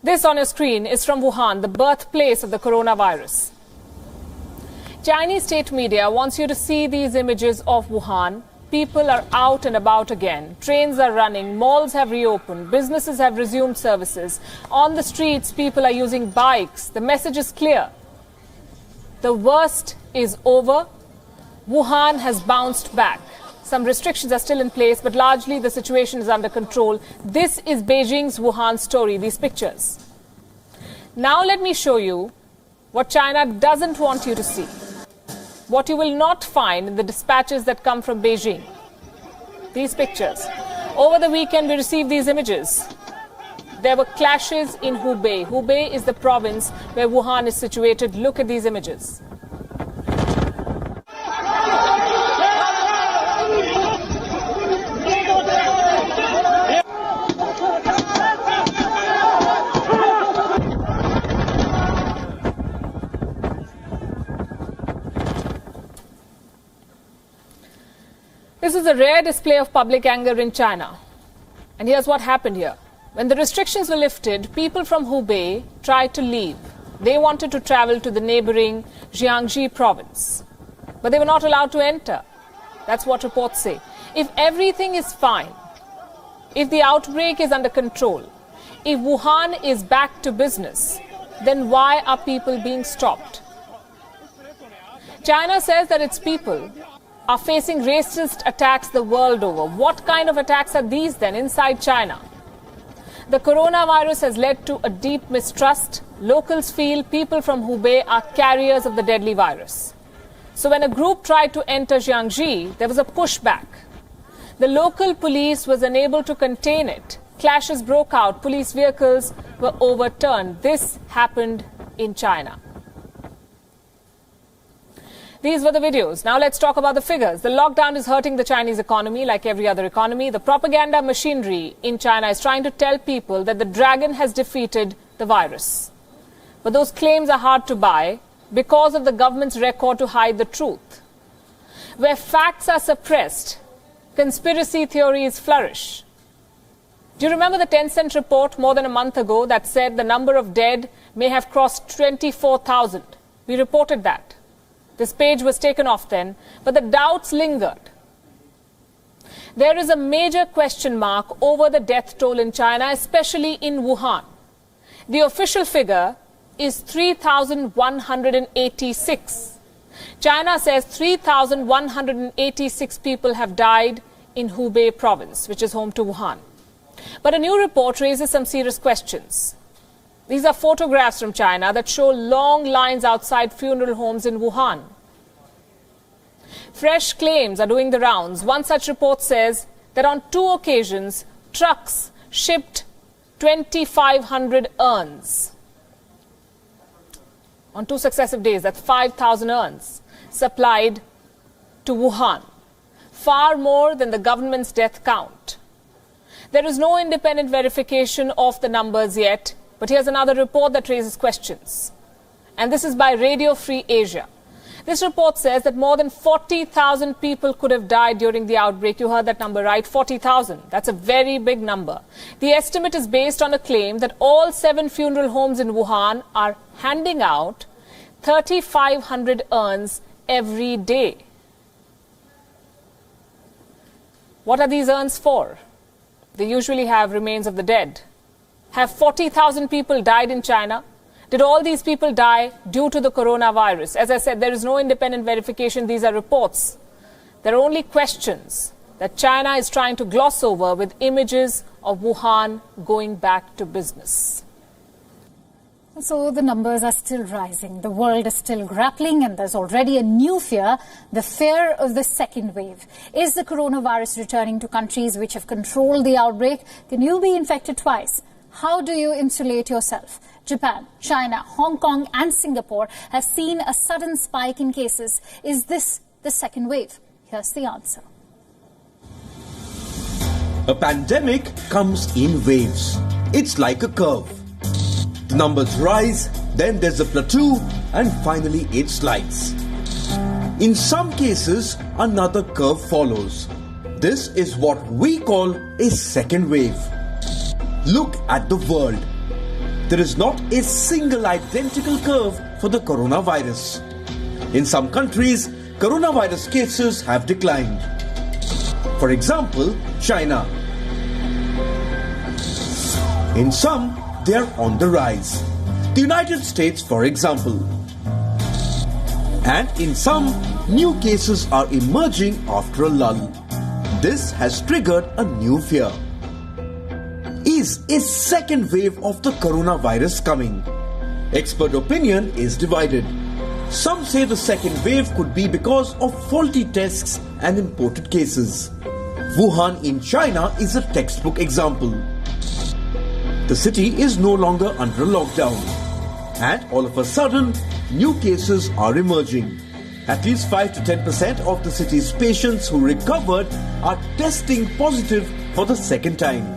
This on your screen is from Wuhan, the birthplace of the coronavirus. Chinese state media wants you to see these images of Wuhan. People are out and about again. Trains are running, malls have reopened, businesses have resumed services. On the streets, people are using bikes. The message is clear. The worst is over. Wuhan has bounced back. Some restrictions are still in place, but largely the situation is under control. This is Beijing's Wuhan story, these pictures. Now let me show you what China doesn't want you to see. What you will not find in the dispatches that come from Beijing. These pictures. Over the weekend, we received these images. There were clashes in Hubei. Hubei is the province where Wuhan is situated. Look at these images. This is a rare display of public anger in China. And here's what happened here. When the restrictions were lifted, people from Hubei tried to leave. They wanted to travel to the neighboring Jiangxi province. But they were not allowed to enter. That's what reports say. If everything is fine, if the outbreak is under control, if Wuhan is back to business, then why are people being stopped? China says that its people are facing racist attacks the world over. What kind of attacks are these then inside China? The coronavirus has led to a deep mistrust. Locals feel people from Hubei are carriers of the deadly virus. So when a group tried to enter Jiangxi, there was a pushback. The local police was unable to contain it. Clashes broke out. Police vehicles were overturned. This happened in China. These were the videos. Now let's talk about the figures. The lockdown is hurting the Chinese economy like every other economy. The propaganda machinery in China is trying to tell people that the dragon has defeated the virus. But those claims are hard to buy because of the government's record to hide the truth. Where facts are suppressed, conspiracy theories flourish. Do you remember the 10-cent report more than a month ago that said the number of dead may have crossed 24,000? We reported that. This page was taken off then, but the doubts lingered. There is a major question mark over the death toll in China, especially in Wuhan. The official figure is 3,186. China says 3,186 people have died in Hubei province, which is home to Wuhan. But a new report raises some serious questions. These are photographs from China that show long lines outside funeral homes in Wuhan. Fresh claims are doing the rounds. One such report says that on 2 occasions, trucks shipped 2,500 urns. On 2 successive days, that's 5,000 urns supplied to Wuhan. Far more than the government's death count. There is no independent verification of the numbers yet. But here's another report that raises questions. And this is by Radio Free Asia. This report says that more than 40,000 people could have died during the outbreak. You heard that number right, 40,000. That's a very big number. The estimate is based on a claim that all 7 funeral homes in Wuhan are handing out 3,500 urns every day. What are these urns for? They usually have remains of the dead. Have 40,000 people died in China? Did all these people die due to the coronavirus? As I said, there is no independent verification. These are reports. There are only questions that China is trying to gloss over with images of Wuhan going back to business. So the numbers are still rising. The world is still grappling, and there's already a new fear, the fear of the second wave. Is the coronavirus returning to countries which have controlled the outbreak? Can you be infected twice? How do you insulate yourself? Japan, China, Hong Kong and Singapore have seen a sudden spike in cases. Is this the second wave? Here's the answer. A pandemic comes in waves. It's like a curve. The numbers rise, then there's a plateau, and finally it slides. In some cases, another curve follows. This is what we call a second wave. Look at the world. There is not a single identical curve for the coronavirus. In some countries, coronavirus cases have declined. For example, China. In some, they are on the rise. The United States, for example. And in some, new cases are emerging after a lull. This has triggered a new fear. Is a second wave of the coronavirus coming? Expert opinion is divided. Some say the second wave could be because of faulty tests and imported cases. Wuhan in China is a textbook example. The city is no longer under a lockdown. And all of a sudden, new cases are emerging. At least 5 to 10% of the city's patients who recovered are testing positive for the second time.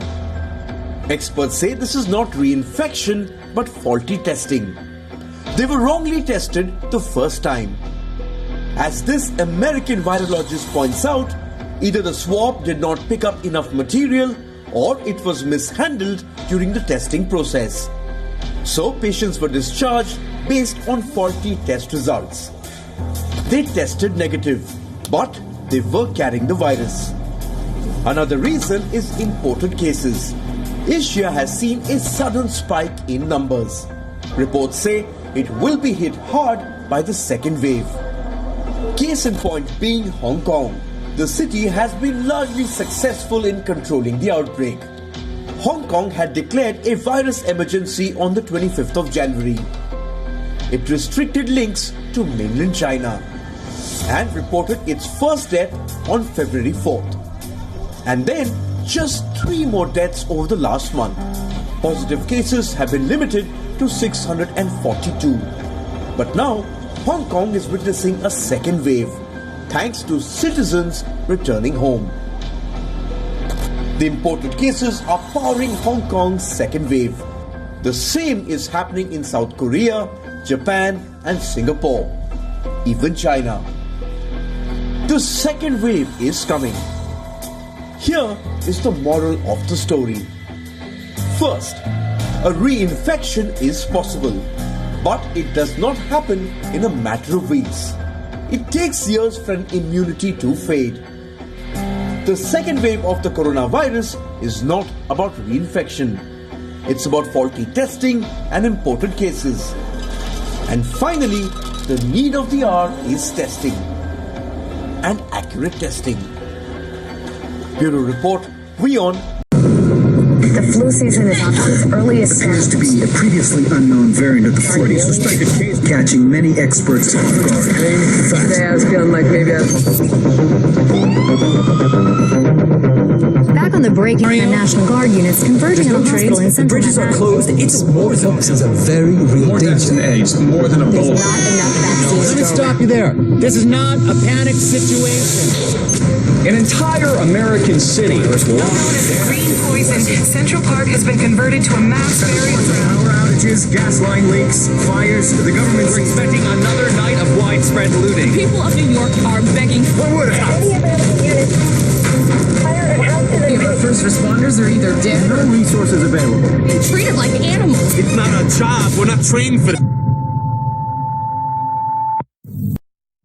Experts say this is not reinfection but faulty testing. They were wrongly tested the first time. As this American virologist points out, either the swab did not pick up enough material or it was mishandled during the testing process. So patients were discharged based on faulty test results. They tested negative, but they were carrying the virus. Another reason is imported cases. Asia has seen a sudden spike in numbers. Reports say it will be hit hard by the second wave. Case in point being Hong Kong. The city has been largely successful in controlling the outbreak. Hong Kong had declared a virus emergency on the 25th of January. It restricted links to mainland China and reported its first death on February 4th. And then just 3 more deaths over the last month. Positive cases have been limited to 642. But now, Hong Kong is witnessing a second wave, thanks to citizens returning home. The imported cases are powering Hong Kong's second wave. The same is happening in South Korea, Japan and Singapore, even China. The second wave is coming. Here is the moral of the story. First, a reinfection is possible, but it does not happen in a matter of weeks. It takes years for an immunity to fade. The second wave of the coronavirus is not about reinfection. It's about faulty testing and imported cases. And finally, the need of the hour is testing. And accurate testing. Bureau Report, WION. The flu season is on to its earliest appears to be a previously unknown variant of the flu, catching many experts off guard. Today I was feeling like maybe Back on the break, the National Guard units converging on a hospital in central Bridges are closed. It's more than this is a very real danger. It's more than a bowl. Let me stop you there. This is not a panic situation. An entire American city. Known as the green poison, Central Park has been converted to a mass burial ground. Power outages, gas line leaks, fires. The government's expecting another night of widespread looting. The people of New York are begging for what would have First responders are either dead or resources available. being treated like animals. It's not a job. We're not trained for that.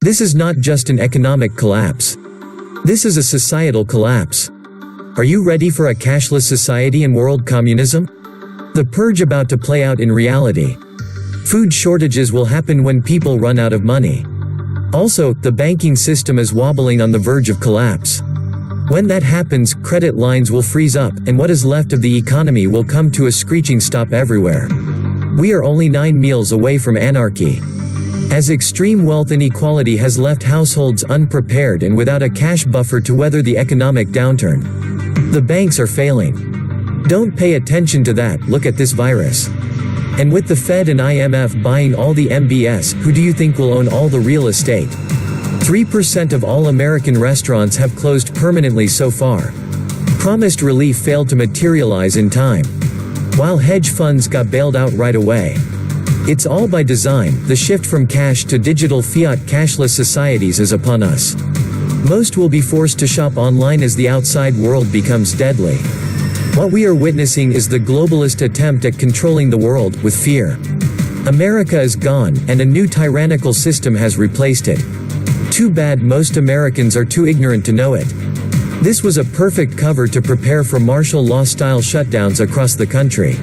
This is not just an economic collapse. This is a societal collapse. Are you ready for a cashless society and world communism? The purge about to play out in reality. Food shortages will happen when people run out of money. Also, the banking system is wobbling on the verge of collapse. When that happens, credit lines will freeze up, and what is left of the economy will come to a screeching stop everywhere. We are only 9 meals away from anarchy. As extreme wealth inequality has left households unprepared and without a cash buffer to weather the economic downturn. The banks are failing. Don't pay attention to that, look at this virus. And with the Fed and IMF buying all the MBS, who do you think will own all the real estate? 3% of all American restaurants have closed permanently so far. Promised relief failed to materialize in time. While hedge funds got bailed out right away. It's all by design. The shift from cash to digital fiat cashless societies is upon us. Most will be forced to shop online as the outside world becomes deadly. What we are witnessing is the globalist attempt at controlling the world with fear. America is gone, and a new tyrannical system has replaced it. Too bad most Americans are too ignorant to know it. This was a perfect cover to prepare for martial law-style shutdowns across the country.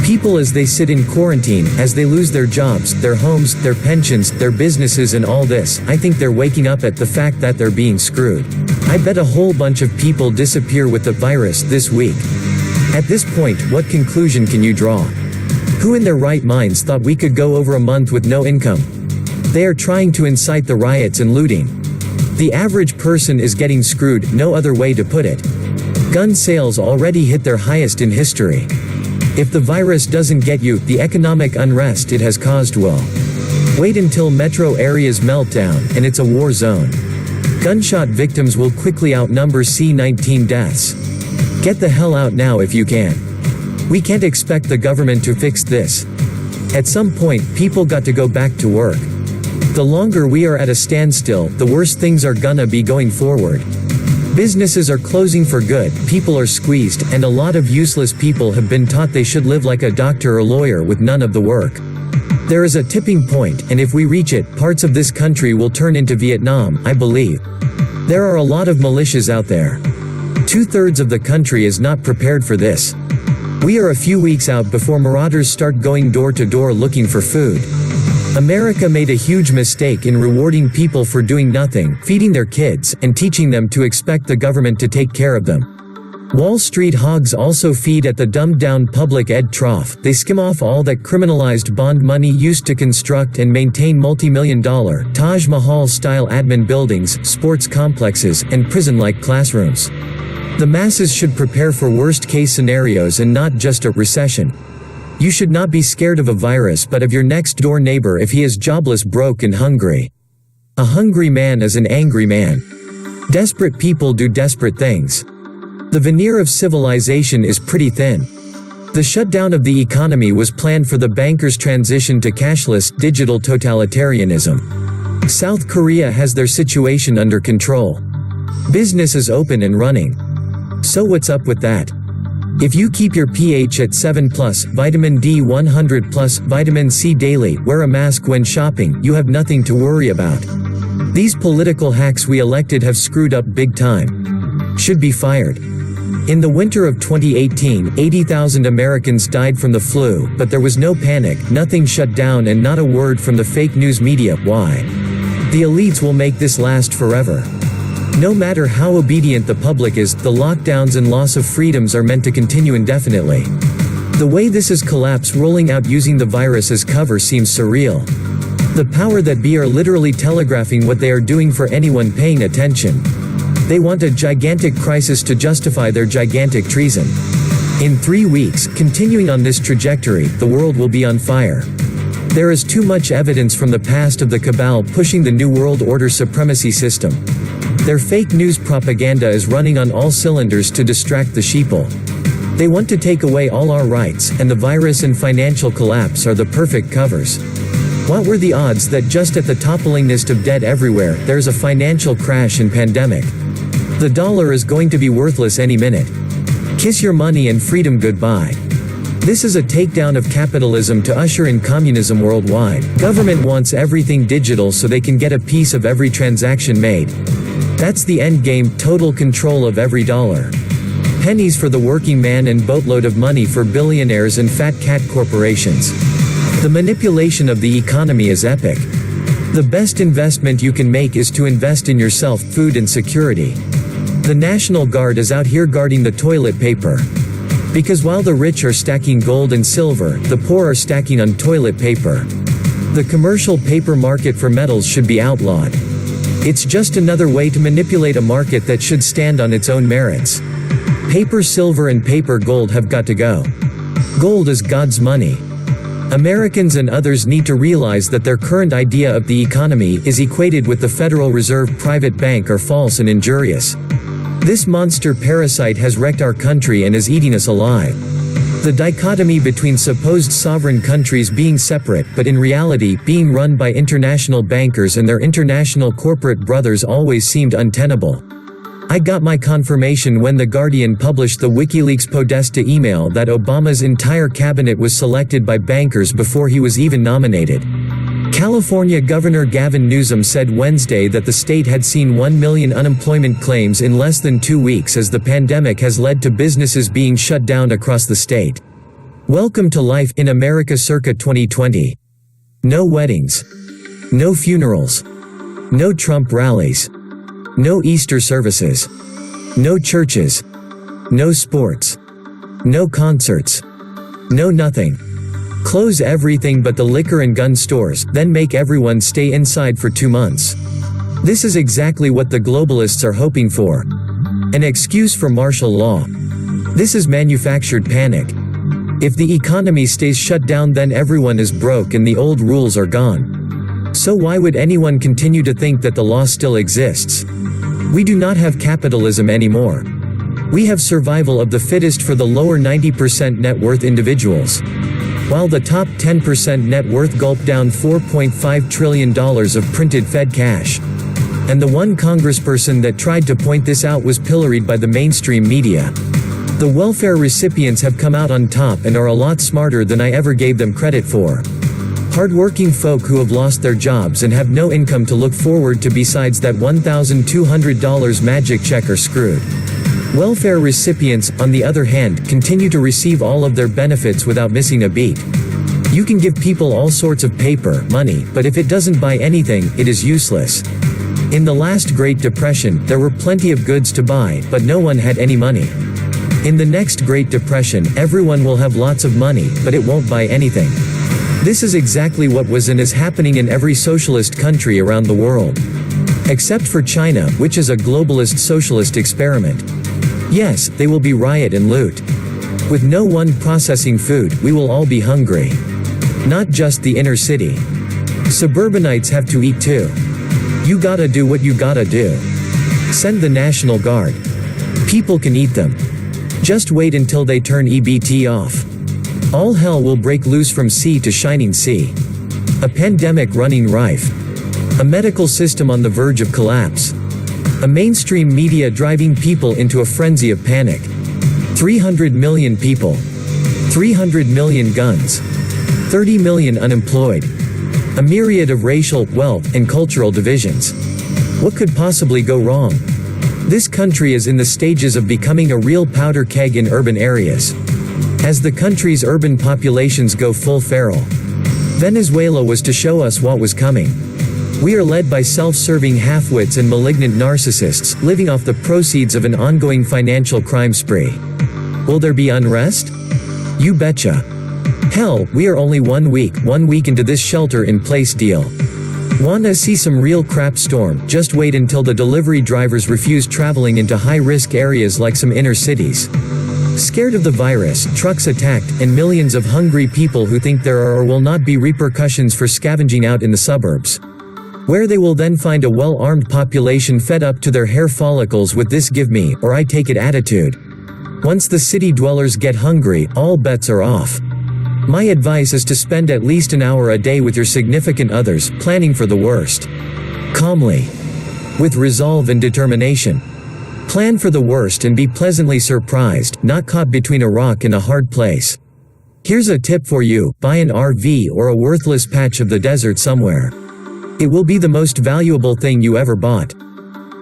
People as they sit in quarantine, as they lose their jobs, their homes, their pensions, their businesses and all this, I think they're waking up at the fact that they're being screwed. I bet a whole bunch of people disappear with the virus this week. At this point, what conclusion can you draw? Who in their right minds thought we could go over a month with no income? They are trying to incite the riots and looting. The average person is getting screwed, no other way to put it. Gun sales already hit their highest in history. If the virus doesn't get you, the economic unrest it has caused will. Wait until metro areas melt down, and it's a war zone. Gunshot victims will quickly outnumber C-19 deaths. Get the hell out now if you can. We can't expect the government to fix this. At some point, people got to go back to work. The longer we are at a standstill, the worse things are gonna be going forward. Businesses are closing for good, people are squeezed, and a lot of useless people have been taught they should live like a doctor or lawyer with none of the work. There is a tipping point, and if we reach it, parts of this country will turn into Vietnam, I believe. There are a lot of militias out there. 2/3 of the country is not prepared for this. We are a few weeks out before marauders start going door to door looking for food. America made a huge mistake in rewarding people for doing nothing, feeding their kids, and teaching them to expect the government to take care of them. Wall Street hogs also feed at the dumbed-down public ed trough. They skim off all that criminalized bond money used to construct and maintain multi-million-dollar, Taj Mahal-style admin buildings, sports complexes, and prison-like classrooms. The masses should prepare for worst-case scenarios and not just a recession. You should not be scared of a virus but of your next-door neighbor if he is jobless, broke, and hungry. A hungry man is an angry man. Desperate people do desperate things. The veneer of civilization is pretty thin. The shutdown of the economy was planned for the bankers' transition to cashless, digital totalitarianism. South Korea has their situation under control. Business is open and running. So what's up with that? If you keep your pH at 7+, vitamin D 100+, vitamin C daily, wear a mask when shopping, you have nothing to worry about. These political hacks we elected have screwed up big time. Should be fired. In the winter of 2018, 80,000 Americans died from the flu, but there was no panic, nothing shut down, and not a word from the fake news media. Why? The elites will make this last forever. No matter how obedient the public is, the lockdowns and loss of freedoms are meant to continue indefinitely. The way this has collapsed, rolling out using the virus as cover, seems surreal. The power that be are literally telegraphing what they are doing for anyone paying attention. They want a gigantic crisis to justify their gigantic treason. In 3 weeks, continuing on this trajectory, the world will be on fire. There is too much evidence from the past of the cabal pushing the New World Order supremacy system. Their fake news propaganda is running on all cylinders to distract the sheeple. They want to take away all our rights, and the virus and financial collapse are the perfect covers. What were the odds that just at the toppling list of dead everywhere, there's a financial crash and pandemic? The dollar is going to be worthless any minute. Kiss your money and freedom goodbye. This is a takedown of capitalism to usher in communism worldwide. Government wants everything digital so they can get a piece of every transaction made. That's the end game, total control of every dollar. Pennies for the working man and boatload of money for billionaires and fat cat corporations. The manipulation of the economy is epic. The best investment you can make is to invest in yourself, food and security. The National Guard is out here guarding the toilet paper. Because while the rich are stacking gold and silver, the poor are stacking on toilet paper. The commercial paper market for metals should be outlawed. It's just another way to manipulate a market that should stand on its own merits. Paper silver and paper gold have got to go. Gold is God's money. Americans and others need to realize that their current idea of the economy is equated with the Federal Reserve private bank are false and injurious. This monster parasite has wrecked our country and is eating us alive. The dichotomy between supposed sovereign countries being separate but in reality being run by international bankers and their international corporate brothers always seemed untenable. I got my confirmation when The Guardian published the WikiLeaks Podesta email that Obama's entire cabinet was selected by bankers before he was even nominated. California Governor Gavin Newsom said Wednesday that the state had seen 1 million unemployment claims in less than 2 weeks as the pandemic has led to businesses being shut down across the state. Welcome to life in America circa 2020. No weddings. No funerals. No Trump rallies. No Easter services. No churches. No sports. No concerts. No nothing. Close everything but the liquor and gun stores, then make everyone stay inside for 2 months. This is exactly what the globalists are hoping for. An excuse for martial law. This is manufactured panic. If the economy stays shut down, then everyone is broke and the old rules are gone. So why would anyone continue to think that the law still exists? We do not have capitalism anymore. We have survival of the fittest for the lower 90% net worth individuals. While the top 10% net worth gulp down $4.5 trillion of printed Fed cash. And the one congressperson that tried to point this out was pilloried by the mainstream media. The welfare recipients have come out on top and are a lot smarter than I ever gave them credit for. Hardworking folk who have lost their jobs and have no income to look forward to besides that $1,200 magic check are screwed. Welfare recipients, on the other hand, continue to receive all of their benefits without missing a beat. You can give people all sorts of paper, money, but if it doesn't buy anything, it is useless. In the last Great Depression, there were plenty of goods to buy, but no one had any money. In the next Great Depression, everyone will have lots of money, but it won't buy anything. This is exactly what was and is happening in every socialist country around the world. Except for China, which is a globalist socialist experiment. Yes, they will be riot and loot. With no one processing food, we will all be hungry. Not just the inner city. Suburbanites have to eat too. You gotta do what you gotta do. Send the National Guard. People can eat them. Just wait until they turn EBT off. All hell will break loose from sea to shining sea. A pandemic running rife. A medical system on the verge of collapse. A mainstream media driving people into a frenzy of panic. 300 million people. 300 million guns. 30 million unemployed. A myriad of racial, wealth, and cultural divisions. What could possibly go wrong? This country is in the stages of becoming a real powder keg in urban areas. As the country's urban populations go full feral. Venezuela was to show us what was coming. We are led by self-serving half-wits and malignant narcissists, living off the proceeds of an ongoing financial crime spree. Will there be unrest? You betcha. Hell, we are only 1 week into this shelter-in-place deal. Wanna see some real crap storm? Just wait until the delivery drivers refuse traveling into high-risk areas like some inner cities. Scared of the virus, trucks attacked, and millions of hungry people who think there are or will not be repercussions for scavenging out in the suburbs. Where they will then find a well-armed population fed up to their hair follicles with this give me, or I take it attitude. Once the city dwellers get hungry, all bets are off. My advice is to spend at least an hour a day with your significant others, planning for the worst. Calmly. With resolve and determination. Plan for the worst and be pleasantly surprised, not caught between a rock and a hard place. Here's a tip for you: buy an RV or a worthless patch of the desert somewhere. It will be the most valuable thing you ever bought.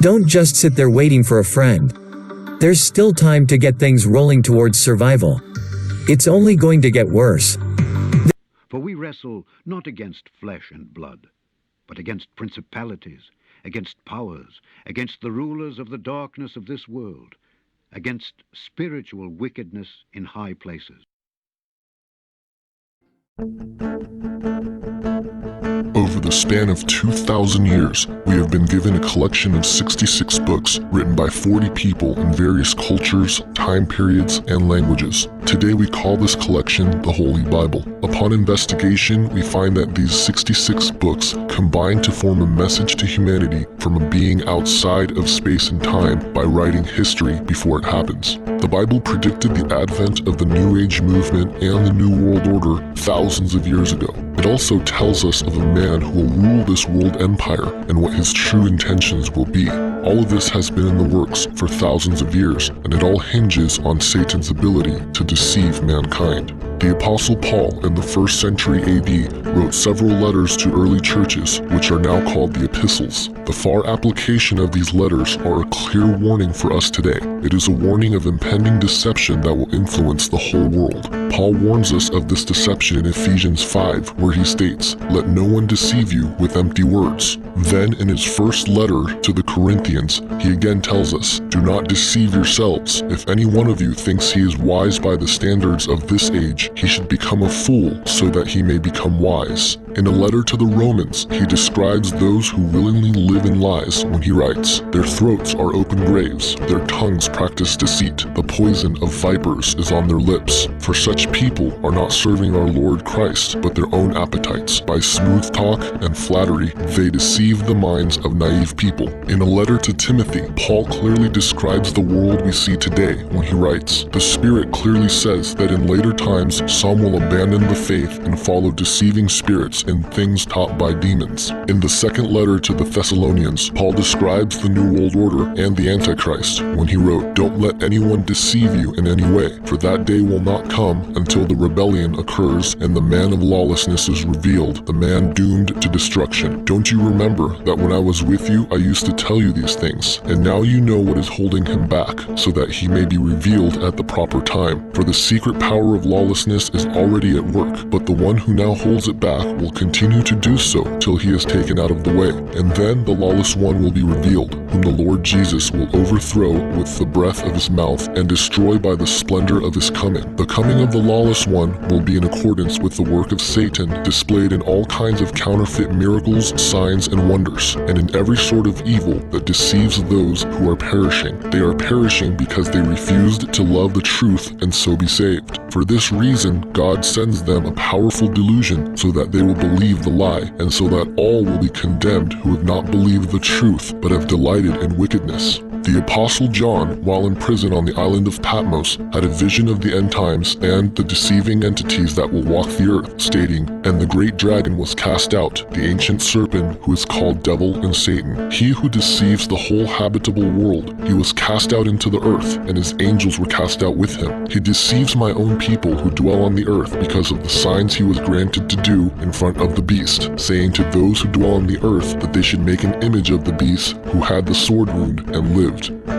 Don't just sit there waiting for a friend. There's still time to get things rolling towards survival. It's only going to get worse. For we wrestle not against flesh and blood, but against principalities, against powers, against the rulers of the darkness of this world, against spiritual wickedness in high places. Over the span of 2,000 years, we have been given a collection of 66 books written by 40 people in various cultures, time periods, and languages. Today we call this collection the Holy Bible. Upon investigation, we find that these 66 books combine to form a message to humanity from a being outside of space and time by writing history before it happens. The Bible predicted the advent of the New Age movement and the New World Order thousands of years ago. It also tells us of a man who will rule this world empire and what his true intentions will be. All of this has been in the works for thousands of years, and it all hinges on Satan's ability to deceive mankind. The Apostle Paul in the 1st century AD wrote several letters to early churches, which are now called the epistles. The far application of these letters are a clear warning for us today. It is a warning of impending deception that will influence the whole world. Paul warns us of this deception in Ephesians 5, where he states, "Let no one deceive you with empty words." Then in his first letter to the Corinthians, he again tells us, "Do not deceive yourselves. If any one of you thinks he is wise by the standards of this age, he should become a fool so that he may become wise." In a letter to the Romans, he describes those who willingly live in lies when he writes, "Their throats are open graves, their tongues practice deceit, the poison of vipers is on their lips. For such people are not serving our Lord Christ, but their own appetites. By smooth talk and flattery, they deceive the minds of naive people." In a letter to Timothy, Paul clearly describes the world we see today when he writes, "The Spirit clearly says that in later times some will abandon the faith and follow deceiving spirits in things taught by demons." In the second letter to the Thessalonians, Paul describes the New World Order and the Antichrist when he wrote, "Don't let anyone deceive you in any way, for that day will not come until the rebellion occurs and the man of lawlessness is revealed, the man doomed to destruction. Don't you remember that when I was with you, I used to tell you these things, and now you know what is holding him back, so that he may be revealed at the proper time. For the secret power of lawlessness is already at work, but the one who now holds it back will continue to do so till he is taken out of the way. And then the lawless one will be revealed, whom the Lord Jesus will overthrow with the breath of his mouth and destroy by the splendor of his coming. The coming of the lawless one will be in accordance with the work of Satan, displayed in all kinds of counterfeit miracles, signs, and wonders, and in every sort of evil that deceives those who are perishing. They are perishing because they refused to love the truth and so be saved. For this reason, God sends them a powerful delusion so that they will believe the lie, and so that all will be condemned who have not believed the truth, but have delighted in wickedness." The Apostle John, while in prison on the island of Patmos, had a vision of the end times and the deceiving entities that will walk the earth, stating, "And the great dragon was cast out, the ancient serpent who is called Devil and Satan. He who deceives the whole habitable world. He was cast out into the earth, and his angels were cast out with him. He deceives my own people who dwell on the earth because of the signs he was granted to do in front of the beast, saying to those who dwell on the earth that they should make an image of the beast who had the sword wound and lived."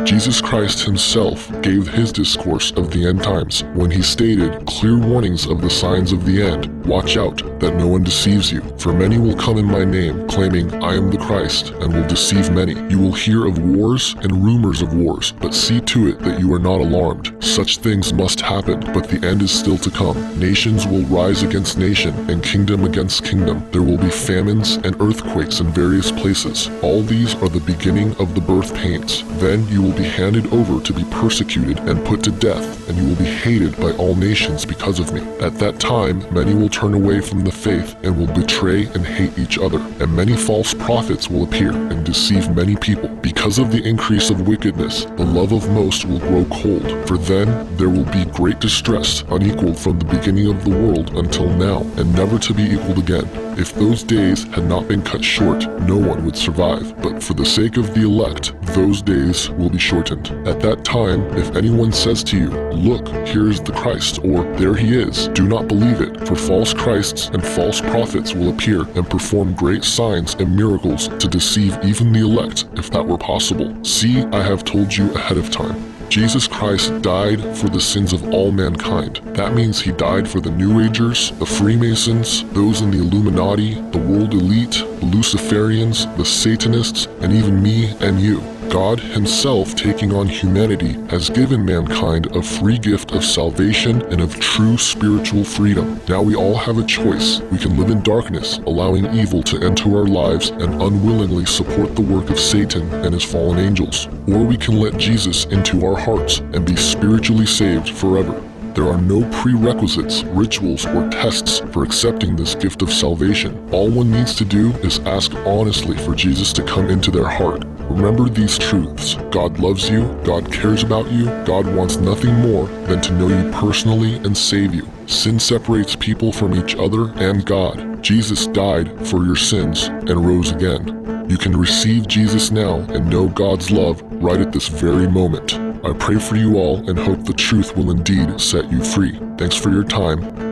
Jesus Christ himself gave his discourse of the end times when he stated clear warnings of the signs of the end. "Watch out that no one deceives you, for many will come in my name, claiming I am the Christ, and will deceive many. You will hear of wars and rumors of wars, but see to it that you are not alarmed. Such things must happen, but the end is still to come. Nations will rise against nation, and kingdom against kingdom. There will be famines and earthquakes in various places. All these are the beginning of the birth pains. Then you will be handed over to be persecuted and put to death, and you will be hated by all nations because of me. At that time, many will turn away from the faith and will betray and hate each other, and many false prophets will appear and deceive many people. Because of the increase of wickedness, the love of most will grow cold, for then there will be great distress, unequaled from the beginning of the world until now, and never to be equaled again. If those days had not been cut short, no one would survive, but for the sake of the elect, those days will be shortened. At that time, if anyone says to you, 'Look, here is the Christ,' or 'There he is,' do not believe it, for false Christs and false prophets will appear and perform great signs and miracles to deceive even the elect, if that were possible. See, I have told you ahead of time." Jesus Christ died for the sins of all mankind. That means he died for the New Agers, the Freemasons, those in the Illuminati, the world elite, the Luciferians, the Satanists, and even me and you. God himself, taking on humanity, has given mankind a free gift of salvation and of true spiritual freedom. Now we all have a choice. We can live in darkness, allowing evil to enter our lives and unwillingly support the work of Satan and his fallen angels. Or we can let Jesus into our hearts and be spiritually saved forever. There are no prerequisites, rituals, or tests for accepting this gift of salvation. All one needs to do is ask honestly for Jesus to come into their heart. Remember these truths. God loves you, God cares about you, God wants nothing more than to know you personally and save you. Sin separates people from each other and God. Jesus died for your sins and rose again. You can receive Jesus now and know God's love right at this very moment. I pray for you all and hope the truth will indeed set you free. Thanks for your time.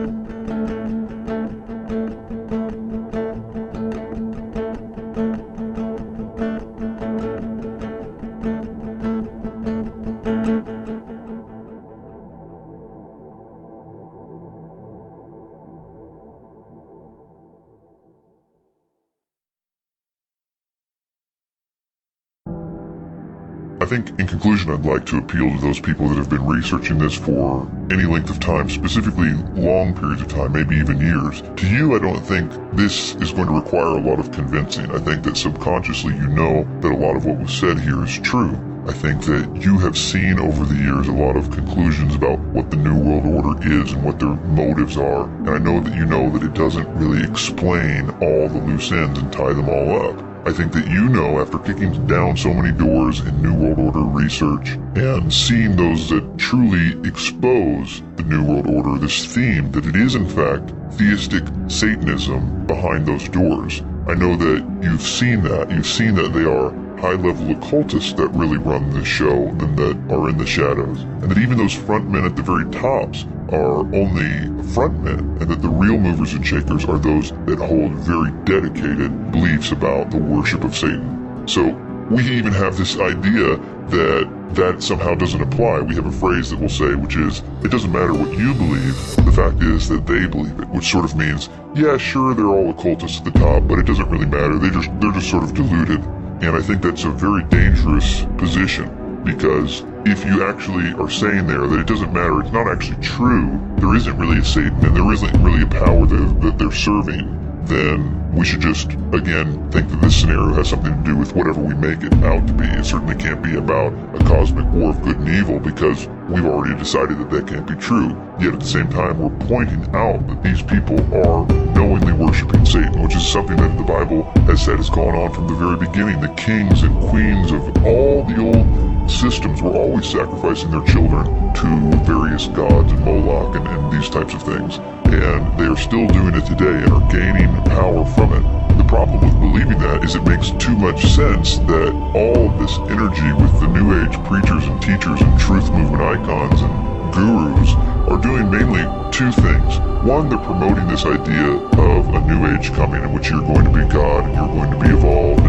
I think in conclusion I'd like to appeal to those people that have been researching this for any length of time, specifically long periods of time, maybe even years. To you, I don't think this is going to require a lot of convincing. I think that subconsciously you know that a lot of what was said here is true. I think that you have seen over the years a lot of conclusions about what the New World Order is and what their motives are, and I know that you know that it doesn't really explain all the loose ends and tie them all up. I think that you know, after kicking down so many doors in New World Order research and seeing those that truly expose the New World Order, this theme, that it is in fact theistic Satanism behind those doors. I know that you've seen that. You've seen that they are high-level occultists that really run this show and that are in the shadows. And that even those front men at the very tops are only front men, and that the real movers and shakers are those that hold very dedicated beliefs about the worship of Satan. So we even have this idea that somehow doesn't apply. We have a phrase that we'll say, which is, it doesn't matter what you believe, the fact is that they believe it, which sort of means, yeah, sure, they're all occultists at the top, but it doesn't really matter. They're just sort of deluded. And I think that's a very dangerous position, because if you actually are saying there that it doesn't matter, it's not actually true, there isn't really a Satan and there isn't really a power that they're serving, then we should just, again, think that this scenario has something to do with whatever we make it out to be. It certainly can't be about a cosmic war of good and evil, because we've already decided that that can't be true. Yet at the same time, we're pointing out that these people are knowingly worshiping Satan, which is something that the Bible has said has gone on from the very beginning. The kings and queens of all the old systems were always sacrificing their children to various gods and Moloch and these types of things. And they are still doing it today and are gaining power from it. The problem with believing that is it makes too much sense that all of this energy with the New Age preachers and teachers and truth movement icons and gurus are doing mainly two things. One, they're promoting this idea of a New Age coming in which you're going to be God and you're going to be evolved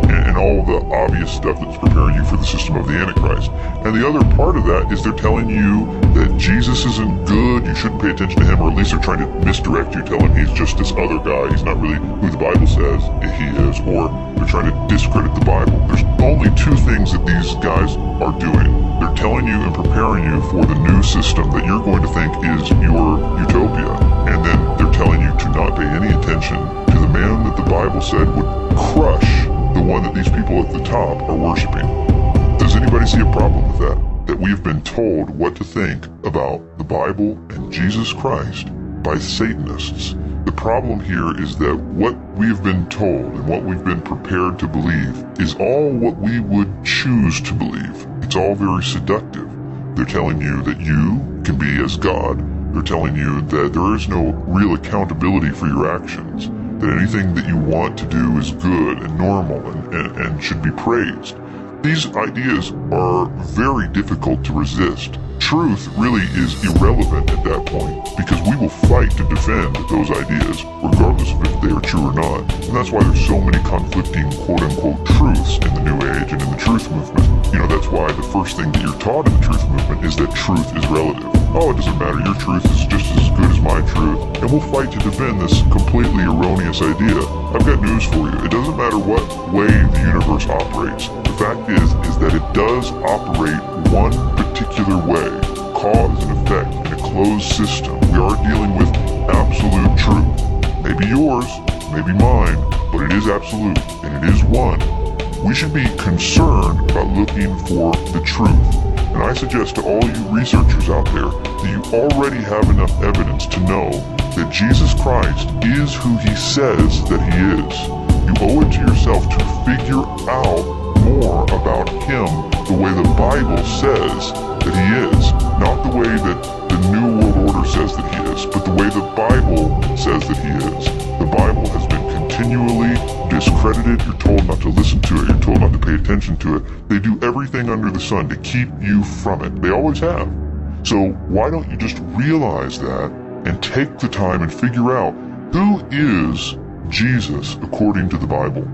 and all the obvious stuff that's preparing you for the system of the Antichrist. And the other part of that is they're telling you that Jesus isn't good, you shouldn't pay attention to him, or at least they're trying to misdirect you, tell him he's just this other guy, he's not really who the Bible says he is, or they're trying to discredit the Bible. There's only two things that these guys are doing. They're telling you and preparing you for the new system that you're going to think is your utopia, and then they're telling you to not pay any attention to the man that the Bible said would crush the one that these people at the top are worshiping. Does anybody see a problem with that? That we've been told what to think about the Bible and Jesus Christ by Satanists. The problem here is that what we've been told and what we've been prepared to believe is all what we would choose to believe. It's all very seductive. They're telling you that you can be as God. They're telling you that there is no real accountability for your actions, that anything that you want to do is good and normal and should be praised. These ideas are very difficult to resist. Truth really is irrelevant at that point, because we will fight to defend those ideas, regardless of if they are true or not. And that's why there's so many conflicting quote-unquote truths in the New Age and in the truth movement. You know, that's why the first thing that you're taught in the truth movement is that truth is relative. Oh, it doesn't matter, your truth is just as good as my truth, and we'll fight to defend this completely erroneous idea. I've got news for you. It doesn't matter what way the universe operates. The fact is that it does operate one particular way, cause and effect in a closed system. We are dealing with absolute truth. Maybe yours, maybe mine, but it is absolute, and it is one. We should be concerned about looking for the truth. And I suggest to all you researchers out there that you already have enough evidence to know that Jesus Christ is who he says that he is. You owe it to yourself to figure out more about him the way the Bible says that he is. Not the way that the New World Order says that he is, but the way the Bible says that he is. The Bible has been continually discredited. You're told not to listen to it. You're told not to pay attention to it. They do everything under the sun to keep you from it. They always have. So why don't you just realize that and take the time and figure out who is Jesus according to the Bible?